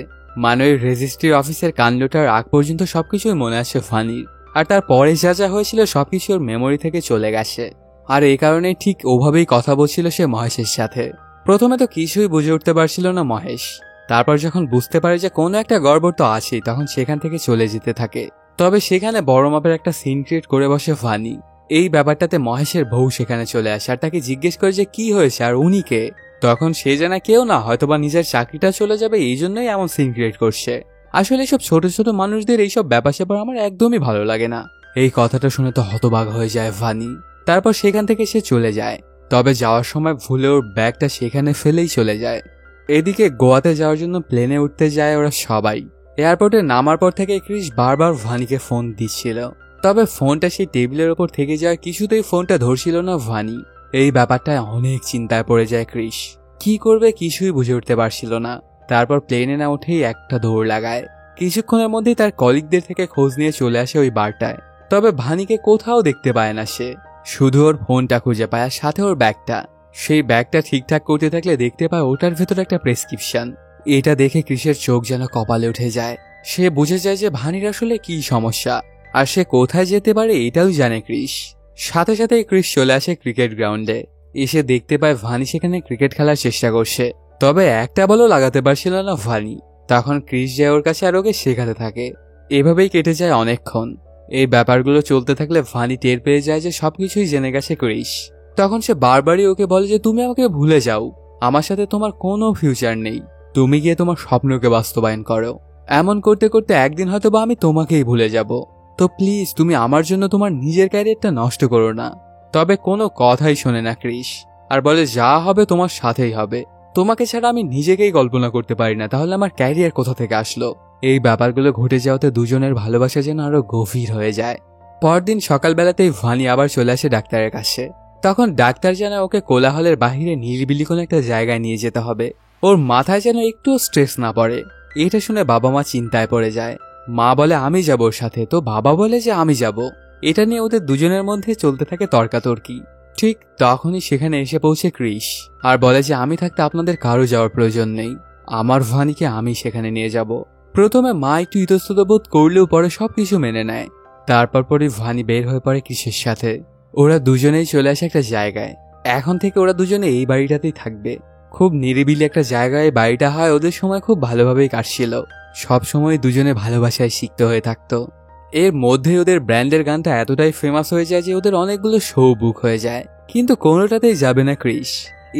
মানে ওই রেজিস্ট্রি অফিসের কাণ্ডটার আগ পর্যন্ত সবকিছুই মনে আছে ভানির, আর তারপরে যা যা হয়েছিল সবকিছু ওর মেমোরি থেকে চলে গেছে। আর এই কারণে ঠিক ওভাবেই কথা বলছিল সে মহেশের সাথে। প্রথমে তো কিছুই বুঝে উঠতে পারছিল না মহেশ। তারপর যখন বুঝতে পারে যে কোনো একটা গড়বড় তো আছেই, তখন সেখান থেকে চলে যেতে থাকে। তবে সেখানে বড় মাপের একটা সিন ক্রিয়েট করে বসে ভানি। এই ব্যাপারটাতে মহেশের বউ সেখানে চলে আসে আর তাকে জিজ্ঞেস করে যে কি হয়েছে আর উনি কে। তখন সে জানা কেউ না, হয়তোবা নিজের চাকরিটা চলে যাবে, এই জন্যই এমন সিন ক্রিয়েট করছে। আসলে এইসব ছোট ছোট মানুষদের এইসব ব্যাপার স্যাপার আমার একদমই ভালো লাগে না। এই কথাটা শুনে তো হতবাক হয়ে যায় ভানি। তারপর সেখান থেকে সে চলে যায়। তবে যাওয়ার সময় ভুলে ওর ব্যাগটা সেখানে ফেলেই চলে যায়। এদিকে গোয়াতে যাওয়ার জন্য প্লেনে উঠতে যায় ওরা সবাই। এয়ারপোর্টে নামার পর থেকে ক্রিস বারবার ভানিকে ফোন দিচ্ছিল, তবে ফোনটা সেই টেবিলের ওপর থেকে যায়, কিছুতেই ফোনটা ধরছিল না ভানি। এই ব্যাপারটায় অনেক চিন্তায় পড়ে যায় ক্রিস। কি করবে কিছুই বুঝে উঠতে পারছিল না। তারপর প্লেনে না উঠেই একটা দৌড় লাগায়। কিছুক্ষণের মধ্যেই তার কলিগদের থেকে খোঁজ নিয়ে চলে আসে ওই বারটায়। তবে ভানিকে কোথাও দেখতে পায় না সে, শুধু ওর ফোনটা খুঁজে পায় আর সাথে ওর ব্যাগটা। সেই ব্যাগটা ঠিকঠাক করতে থাকলে দেখতে পায় ওটার ভেতরে একটা প্রেসক্রিপশন। এটা দেখে ক্রিসের চোখ যেন কপালে উঠে যায়। সে বুঝে যায় যে ভানির আসলে কি সমস্যা আর সে কোথায় যেতে পারে এটাও জানে ক্রিস। সাথে সাথে ক্রিস চলে আসে ক্রিকেট গ্রাউন্ডে। এসে দেখতে পায় ভানি সেখানে ক্রিকেট খেলার চেষ্টা করছে, তবে একটা বলও লাগাতে পারছিল না ভানি। তখন ক্রিস যায় ওর কাছে আর ওকে শেখাতে থাকে। এভাবেই কেটে যায় অনেকক্ষণ। এই ব্যাপারগুলো চলতে থাকলে ভানি টের পেয়ে যায় যে সবকিছুই জেনে গেছে ক্রিস। তখন সে বারবারই ওকে বলে যে তুমি আমাকে ভুলে যাও, আমার সাথে তোমার কোনো ফিউচার নেই, তুমি গিয়ে তোমার স্বপ্নকে বাস্তবায়ন করো। এমন করতে করতে একদিন হয়তো বা আমি তোমাকেই ভুলে যাব, তো প্লিজ তুমি আমার জন্য তোমার নিজের ক্যারিয়ারটা নষ্ট করো না। তবে কোনো কথাই শোনে না ক্রিস, আর বলে যা হবে তোমার সাথেই হবে, তোমাকে ছাড়া আমি নিজেকেই কল্পনা করতে পারি না, তাহলে আমার ক্যারিয়ার কোথা থেকে আসলো। এই ব্যাপারগুলো ঘটে যাওয়াতে দুজনের ভালোবাসা যেন আরো গভীর হয়ে যায়। পরদিন সকালবেলাতেই ভানি আবার চলে আসে ডাক্তারের কাছে। তখন ডাক্তার জানায় ওকে কোলাহলের বাহিরে নিরিবিলি কোনো একটা জায়গায় নিয়ে যেতে হবে, ওর মাথায় যেন একটু স্ট্রেস না পড়ে। এটা শুনে বাবা মা চিন্তায় পড়ে যায়। মা বলে আমি যাব ওর সাথে, তো বাবা বলে যে আমি যাব। এটা নিয়ে ওদের দুজনের মধ্যে চলতে থাকে তর্কাতর্কি। ঠিক তখনই সেখানে এসে পৌঁছে ক্রিস আর বলে যে আমি থাকতে আপনাদের কারো যাওয়ার প্রয়োজন নেই, আমার ভানিকে আমি সেখানে নিয়ে যাব। প্রথমে মা একটু ইতস্তত বোধ করলেও পরে সবকিছু মেনে নেয়। তারপর পরে ভানি বের হয়ে পড়ে ক্রিসের সাথে। ওরা দুজনেই চলে আসে একটা জায়গায়। এখন থেকে ওরা দুজনে এই বাড়িটাতেই থাকবে। খুব নিরিবিলি একটা জায়গায় বাড়িটা হয়, ওদের সময় খুব ভালোভাবেই কাটছিল। সব সময় দুজনে ভালোবাসায় সিক্ত হয়ে থাকতো। এর মধ্যে ওদের ব্র্যান্ডের গানটা এতটাই ফেমাস হয়ে যায় যে ওদের অনেকগুলো শো বুক হয়ে যায়, কিন্তু কোনোটাতেই যাবে না ক্রিস।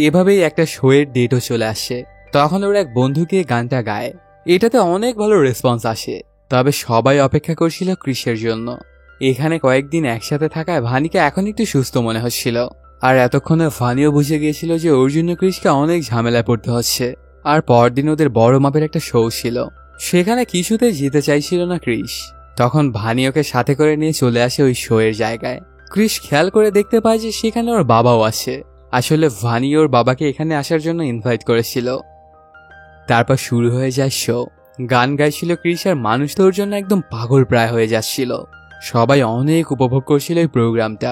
এভাবেই একটা শোয়ের ডেটও চলে আসে। তখন ওরা এক বন্ধুকে গানটা গায়। এটাতে অনেক ভালো রেসপন্স আসে, তবে সবাই অপেক্ষা করছিল ক্রিসের জন্য। এখানে কয়েকদিন একসাথে থাকায় ভানিকে এখন একটু সুস্থ মনে হচ্ছিল, আর এতক্ষণে ভানিও বুঝে গিয়েছিল যে ওর জন্য ক্রিসকে অনেক ঝামেলায় পড়তে হচ্ছে। আর পরদিন ওদের বড় মাপের একটা শো ছিল, সেখানে কিছুতে যেতে চাইছিল না ক্রিস। তখন ভানি ওকে সাথে করে নিয়ে চলে আসে ওই শো এর জায়গায়। ক্রিস খেয়াল করে দেখতে পায় যে সেখানে ওর বাবাও আসে। আসলে ভানি ওর বাবাকে এখানে আসার জন্য ইনভাইট করেছিল। তারপর শুরু হয়ে যায় শো। গান গাইছিল ক্রিস আর মানুষ তো ওর জন্য একদম পাগল প্রায় হয়ে যাচ্ছিল। সবাই অনেক উপভোগ করছিল এই প্রোগ্রামটা।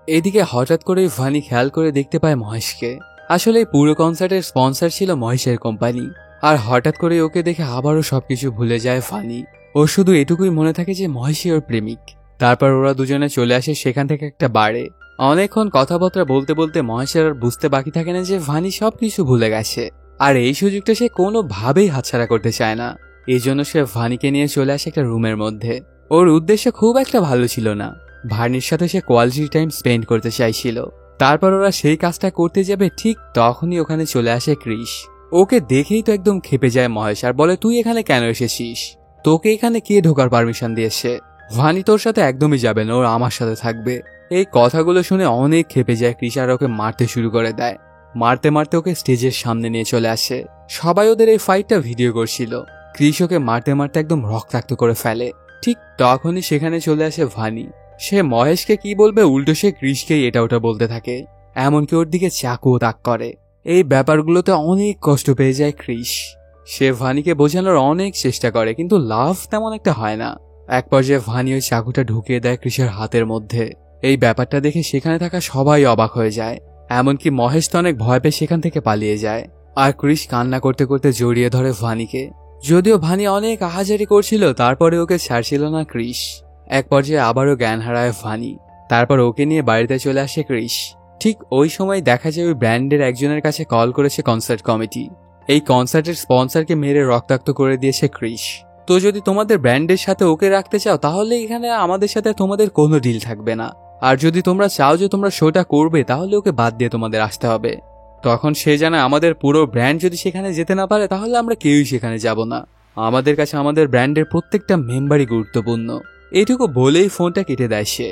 এদিকে হঠাৎ করে ভানি খেয়াল করে দেখতে পায় মহেশকে। আসলে এই পুরো কনসার্টের স্পন্সর ছিল মহেশের কোম্পানি। আর হঠাৎ করে ওকে দেখে আবারও সবকিছু ভুলে যায় ভানি। ওর শুধু এটুকুই মনে থাকে যে মহেশই ওর প্রেমিক। তারপর ওরা দুজনে চলে আসে সেখান থেকে একটা বারে। অনেকক্ষণ কথাবার্তা বলতে বলতে মহেশের আর বুঝতে বাকি থাকে না যে ভানি সবকিছু ভুলে গেছে, আর এই সুযোগটা সে কোনোভাবেই হাতছাড়া করতে চায় না। এই জন্য সে ভানিকে নিয়ে চলে আসে একটা রুমের মধ্যে। ওর উদ্দেশ্য খুব একটা ভালো ছিল না, ভানির সাথে সে কোয়ালিটি টাইম স্পেন্ড করতে চাইছিল। তারপর ওরা সেই কাজটা করতে যাবে, ঠিক তখনই ওখানে চলে আসে ক্রিস। ওকে দেখেই তো একদম খেপে যায় মহেশ আর বলে তুই এখানে কেন এসেছিস, তোকে এখানে কে ঢোকার পারমিশন দিয়েছে? ভানি তোর সাথে একদমই যাবে না, ওর আমার সাথে থাকবে। এই কথাগুলো শুনে অনেক খেপে যায় ক্রিস আর ওকে মারতে শুরু করে দেয়। মারতে মারতে ওকে স্টেজের সামনে নিয়ে চলে আসে। সবাই ওদের এই ফাইটটা ভিডিও করছিল। ক্রিস ওকে মারতে মারতে একদম রক্তাক্ত করে ফেলে। ঠিক তখনই সেখানে চলে আসে ভানি। সে মহেশকে কি বলবে, উল্টো সে ক্রিসকেই এটা ওটা বলতে থাকে, এমনকি ওর দিকে চাকুও তাক করে। এই ব্যাপারগুলোতে অনেক কষ্ট পেয়ে যায় ক্রিস। সে ভানিকে বোঝানোর অনেক চেষ্টা করে, কিন্তু লাভ তেমন একটা হয় না। এক পর্যায়ে ভানি ওই চাকুটা ঢুকিয়ে দেয় ক্রিসের হাতের মধ্যে। এই ব্যাপারটা দেখে সেখানে থাকা সবাই অবাক হয়ে যায়, এমনকি মহেশ তো অনেক ভয় পেয়ে সেখান থেকে পালিয়ে যায়। আর ক্রিস কান্না করতে করতে জড়িয়ে ধরে ভানিকে। যদিও ভানি অনেক আহাজারি করছিল, তারপরে ওকে ছাড়ছিল না ক্রিস। এক পর্যায়ে আবারও জ্ঞান হারায় ভানি। তারপর ওকে নিয়ে বাড়িতে চলে আসে ক্রিস। ঠিক ওই সময় দেখা যায় ওই ব্র্যান্ডের একজনের কাছে কল করেছে কনসার্ট কমিটি। এই কনসার্টের স্পন্সরকে মেরে রক্তাক্ত করে দিয়েছে ক্রিস। তো যদি তোমাদের ব্র্যান্ডের সাথে ওকে রাখতে চাও তাহলে এখানে আমাদের সাথে তোমাদের কোনো ডিল থাকবে না, আর যদি তোমরা চাও যে তোমরা শোটা করবে তাহলে ওকে বাদ দিয়ে তোমাদের আসতে হবে। তখন সে জানে আমাদের পুরো ব্র্যান্ড যদি সেখানে যেতে না পারে তাহলে আমরা কেউই সেখানে যাব না, আমাদের কাছে আমাদের ব্র্যান্ডের প্রত্যেকটা মেম্বারই গুরুত্বপূর্ণ। এটুকু বলেই ফোনটা কেটে দেয় সে।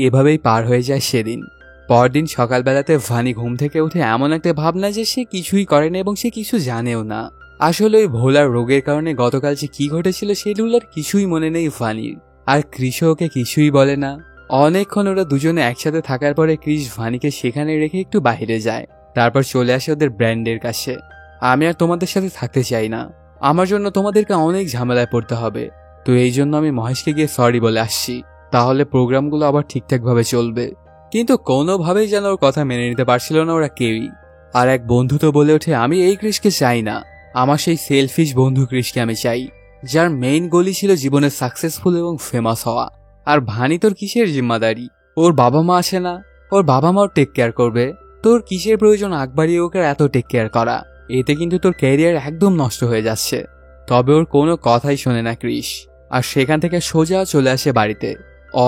এভাবেই পার হয়ে যায় সেদিন। পরদিন সকালবেলাতে ভানি ঘুম থেকে উঠে এমন একটা ভাবনা যে সে কিছুই করে না এবং সে কিছু জানেও না। আসলে ওই ভোলার রোগের কারণে গতকাল যে কি ঘটেছিল সেগুলোর কিছুই মনে নেই ভানির। আর ক্রিসও ওকে কিছুই বলে না। অনেকক্ষণ ওরা দুজনে একসাথে থাকার পরে ক্রিস ভানিকে সেখানে রেখে একটু বাইরে যায়। তারপর চলে আসে ওদের ব্র্যান্ডের কাছে। আমি আর তোমাদের সাথে থাকতে চাই না, আমার জন্য তোমাদেরকে অনেক ঝামেলায় পড়তে হবে, তো এই জন্য আমি মহেশকে গিয়ে সরি বলে আসছি, তাহলে প্রোগ্রামগুলো আবার ঠিকঠাকভাবে চলবে। কিন্তু কোনোভাবেই যেন ওর কথা মেনে নিতে পারছিল না ওরা কেউই। আর এক বন্ধু তো বলে ওঠে, আমি এই ক্রিশকে চাই না, আমার সেই সেলফিশ বন্ধু ক্রিশকে আমি চাই, যার মেইন গোলই ছিল জীবনে সাকসেসফুল এবং ফেমাস হওয়া। আর ভানি তোর কিসের জিম্মাদারি? ওর বাবা মা আছে না? ওর বাবা মাও টেক কেয়ার করবে, তোর কিসের প্রয়োজন আগ বাড়িয়ে ওকে এত টেক কেয়ার করা? এতে কিন্তু তোর ক্যারিয়ার একদম নষ্ট হয়ে যাচ্ছে। তবে ওর কোনো কথাই শোনে না ক্রিশ, আর সেখান থেকে সোজা চলে আসে বাড়িতে।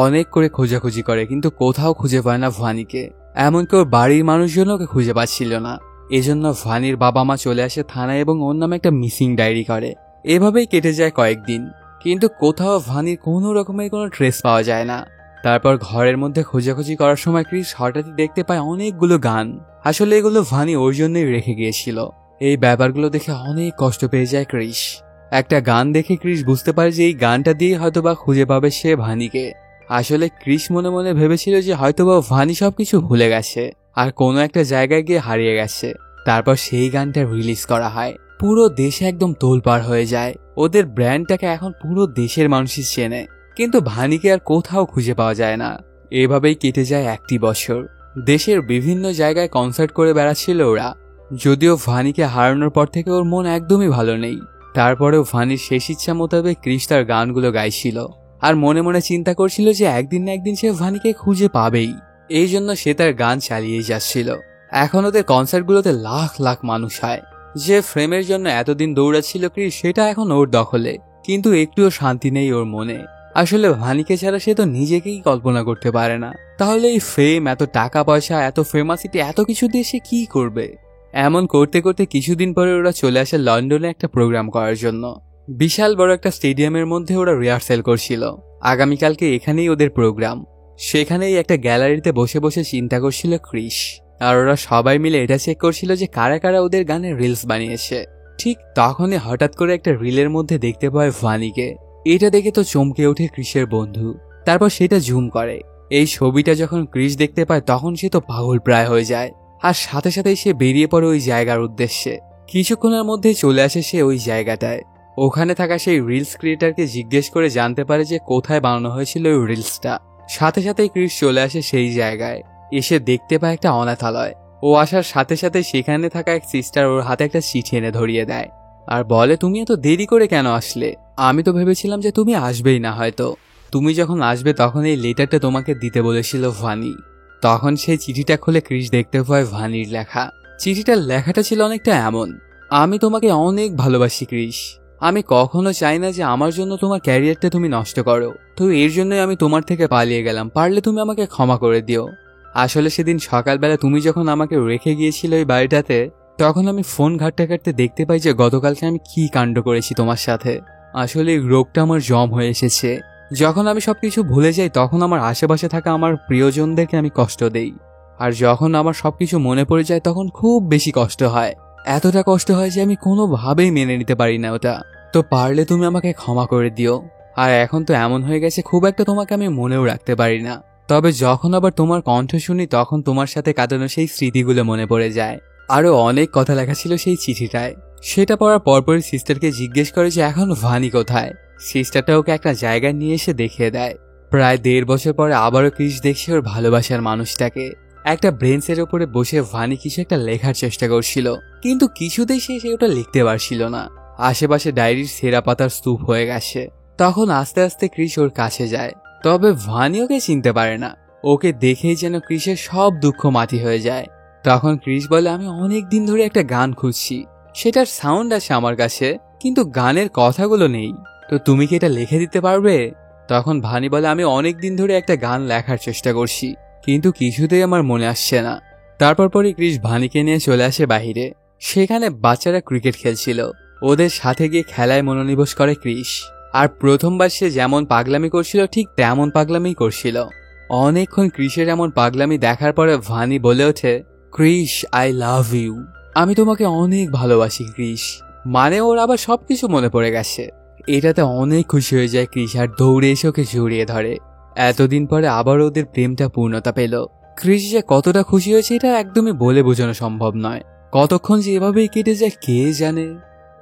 অনেক করে খোঁজাখুঁজি করে কিন্তু কোথাও খুঁজে পায় না ভানিকে, এমনকি ওর বাড়ির মানুষজন ওকে খুঁজে পাচ্ছিল না। এজন্য ভানির বাবা মা চলে আসে থানায় এবং ওর নামে একটা মিসিং ডায়েরি করে। এভাবেই কেটে যায় কয়েকদিন, কিন্তু কোথাও ভানির কোনো রকমের কোনো ট্রেস পাওয়া যায় না। তারপর ঘরের মধ্যে খোঁজাখুঁজি করার সময় ক্রিশ হঠাৎই দেখতে পায় অনেকগুলো গান। আসলে এগুলো ভানি ওর জন্যই রেখে গিয়েছিল। এই ব্যাপারগুলো দেখে অনেক কষ্ট পেয়ে যায় ক্রিশ। একটা গান দেখে ক্রিশ বুঝতে পারে যে এই গানটা দিয়ে হয়তোবা খুঁজে পাবে সে ভানিকে। আসলে ক্রিশ মনে মনে ভেবেছিল যে হয়তোবা ভানি সবকিছু ভুলে গেছে আর কোনো একটা জায়গায় গিয়ে হারিয়ে গেছে। তারপর সেই গানটা রিলিজ করা হয়, পুরো দেশে একদম তোলপাড় হয়ে যায়। ওদের ব্র্যান্ডটাকে এখন পুরো দেশের মানুষই চেনে, কিন্তু ভানিকে আর কোথাও খুঁজে পাওয়া যায় না। এভাবেই কেটে যায় 1টি বছর। দেশের বিভিন্ন জায়গায় কনসার্ট করে বেড়াচ্ছিল ওরা। যদিও ভানিকে হারানোর পর থেকে ওর মন একদমই ভালো নেই, তারপরেও ভানির শেষ ইচ্ছা মোতাবেক ক্রিশ তার গানগুলো গাইছিল আর মনে মনে চিন্তা করছিল যে একদিন না একদিন সে ভানিকে খুঁজে পাবেই। এই জন্য সে তার গান চালিয়ে যাচ্ছিল। এখন ওদের কনসার্টগুলোতে লাখ লাখ মানুষ হয়। যে ফ্রেমের জন্য এতদিন দৌড়াচ্ছিল ক্রিশ, সেটা এখন ওর দখলে, কিন্তু একটুও শান্তি নেই ওর মনে। আসলে ভানিকে ছাড়া সে তো নিজেকেই কল্পনা করতে পারে না। তাহলে এই ফেম, এত টাকা পয়সা, এত ফেমাসিটি, এত কিছু দিয়ে সে কি করবে? এমন করতে করতে কিছুদিন পরে ওরা চলে আসে লন্ডনে একটা প্রোগ্রাম করার জন্য। বিশাল বড় একটা স্টেডিয়ামের মধ্যে ওরা রিহার্সেল করছিল। আগামীকালকে এখানেই ওদের প্রোগ্রাম। সেখানেই একটা গ্যালারিতে বসে বসে চিন্তা করছিল ক্রিশ। আর ওরা সবাই মিলে এটা চেক করছিল যে কারা কারা ওদের গানের রিলস বানিয়েছে। ঠিক তখনই হঠাৎ করে একটা রিলের মধ্যে দেখতে পায় ভানিকে। এটা দেখে তো চমকে ওঠে ক্রিশের বন্ধু। তারপর সেটা জুম করে। এই ছবিটা যখন ক্রিশ দেখতে পায় তখন সে তো পাগল প্রায় হয়ে যায়, আর সাথে সাথেই সে বেরিয়ে পড়ে ওই জায়গার উদ্দেশ্যে। কিছুক্ষণের মধ্যেই চলে আসে সে ওই জায়গাটায়। ওখানে থাকা সেই রিলস ক্রিয়েটারকে জিজ্ঞেস করে জানতে পারে যে কোথায় বানানো হয়েছিল ওই রিলসটা। সাথে সাথেই ক্রিশ চলে আসে সেই জায়গায়। এসে দেখতে পায় একটা অনাথালয়। ও আসার সাথে সাথে সেখানে থাকা এক সিস্টার ওর হাতে একটা চিঠি এনে ধরিয়ে দেয় আর বলে, তুমি এত দেরি করে কেন আসলে? আমি তো ভেবেছিলাম যে তুমি আসবেই না। হয়তো তুমি যখন আসবে তখন এই লেটারটা তোমাকে দিতে বলেছিল ভানি। তখন সেই চিঠিটা খুলে ক্রিশ দেখতে পায় ভানির লেখা। চিঠিটার লেখাটা ছিল অনেকটা এমন, আমি তোমাকে অনেক ভালোবাসি ক্রিশ। আমি কখনো চাই না যে আমার জন্য তোমার ক্যারিয়ারটা তুমি নষ্ট করো, তো এর জন্যই আমি তোমার থেকে পালিয়ে গেলাম। পারলে তুমি আমাকে ক্ষমা করে দিও। আসলে সেদিন সকালবেলা তুমি যখন আমাকে রেখে গিয়েছিলে ওই বাড়িটাতে, তখন আমি ফোন ঘাঁটতে ঘাঁটতে দেখতে পাই যে গতকালকে আমি কি কাণ্ড করেছি তোমার সাথে। আসলে এই রোগটা আমার জম হয়ে এসেছে। যখন আমি সবকিছু ভুলে যাই তখন আমার আশেপাশে থাকা আমার প্রিয়জনদেরকে আমি কষ্ট দেই, আর যখন আমার সবকিছু মনে পড়ে যায় তখন খুব বেশি কষ্ট হয়। এতটা কষ্ট হয় যে আমি কোনোভাবেই মেনে নিতে পারি না ওটা। তো পারলে তুমি আমাকে ক্ষমা করে দিও। আর এখন তো এমন হয়ে গেছে খুব একটা তোমাকে আমি মনেও রাখতে পারি না। তবে যখন আবার তোমার কণ্ঠ শুনি তখন তোমার সাথে কাটানো সেই স্মৃতিগুলো মনে পড়ে যায়। আরো অনেক কথা লেখা ছিল সেই চিঠিটায়। সেটা পড়ার পরপরই সিস্টারকে জিজ্ঞেস করে যে এখন ভানি কোথায়। সিস্টারটা ওকে একটা জায়গায় নিয়ে এসে দেখিয়ে দেয়। প্রায় 1.5 বছর পরে আবারও ক্রিশ দেখছে ওর ভালোবাসার মানুষটাকে। একটা ব্রেঞ্চের ওপরে বসে ভানি কিছু একটা লেখার চেষ্টা করছিল, কিন্তু কিছুতেই সে ওটা লিখতে পারছিল না। আশেপাশে ডায়েরির সেরা পাতার স্তূপ হয়ে গেছে। তখন আস্তে আস্তে ক্রিশ ওর কাছে যায়, তবে ভানি ওকে চিনতে পারে না। ওকে দেখেই যেন ক্রিশের সব দুঃখ মাটি হয়ে যায়। তখন ক্রিশ বলে, আমি অনেক দিন ধরে একটা গান খুঁজছি, সেটার সাউন্ড আছে আমার কাছে, কিন্তু গানের কথাগুলো নেই। তো তুমি কি এটা লিখে দিতে পারবে? তখন ভানি বলে, আমি অনেক দিন ধরে একটা গান লেখার চেষ্টা করছি, কিন্তু কিছুতেই আমার মনে আসছে না। তারপর পরই ক্রিশ ভানিকে নিয়ে চলে আসে বাহিরে। সেখানে বাচ্চারা ক্রিকেট খেলছিল। ওদের সাথে গিয়ে খেলায় মনোনিবেশ করে ক্রিশ। আর প্রথমবার সে যেমন পাগলামি করছিল ঠিক তেমন পাগলামি করছিল। অনেকক্ষণ ক্রিশের এমন পাগলামি দেখার পরে ভানি বলে ওঠে, ক্রিশ আই লাভ ইউ, আমি তোমাকে অনেক ভালোবাসি ক্রিশ। মানে ওর আবার সবকিছু মনে পড়ে গেছে। এটাতে অনেক খুশি হয়ে যায় ক্রিশ আর দৌড়ে এসে ওকে জড়িয়ে ধরে। এতদিন পরে আবার ওদের প্রেমটা পূর্ণতা পেল। ক্রিশ যে কতটা খুশি হয়েছে এটা একদমই বলে বোঝানো সম্ভব নয়। কতক্ষণ যে এভাবেই কেটে যায় কে জানে।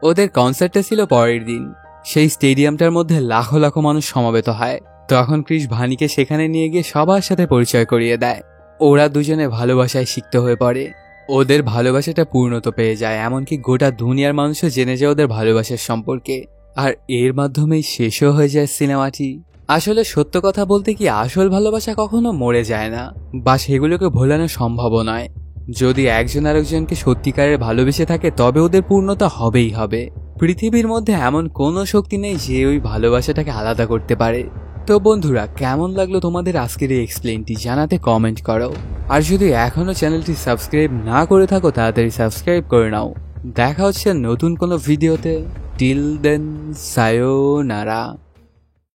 ওদের কনসার্টটা ছিল পরের দিন। সেই স্টেডিয়ামটার মধ্যে লাখো লাখো মানুষ সমবেত হয়। তখন ক্রিস ভানিকে সেখানে নিয়ে গিয়ে সবার সাথে পরিচয় করিয়ে দেয়। ওরা দুজনে ভালোবাসায় সিক্ত হয়ে পড়ে। ওদের ভালোবাসাটা পূর্ণতা পেয়ে যায়, এমনকি গোটা দুনিয়ার মানুষও জেনে যায় ওদের ভালোবাসার সম্পর্কে। আর এর মাধ্যমেই শেষও হয়ে যায় সিনেমাটি। আসলে সত্য কথা বলতে কি, আসল ভালোবাসা কখনো মরে যায় না, বা সেগুলোকে ভোলানো সম্ভব নয়। যদি একজন আরেকজনকে সত্যিকারের ভালোবেসে থাকে তবে ওদের পূর্ণতা হবেই হবে। পৃথিবীর মধ্যে এমন কোনো শক্তি নেই যে ওই ভালোবাসাটাকে আলাদা করতে পারে। তো বন্ধুরা, কেমন লাগলো তোমাদের আজকের এই এক্সপ্লেনটি জানাতে কমেন্ট করো। আর যদি এখনো চ্যানেলটি সাবস্ক্রাইব না করে থাকো তাড়াতাড়ি সাবস্ক্রাইব করে নাও। দেখা হচ্ছে নতুন কোনো ভিডিওতে। Till then, সায়োনারা।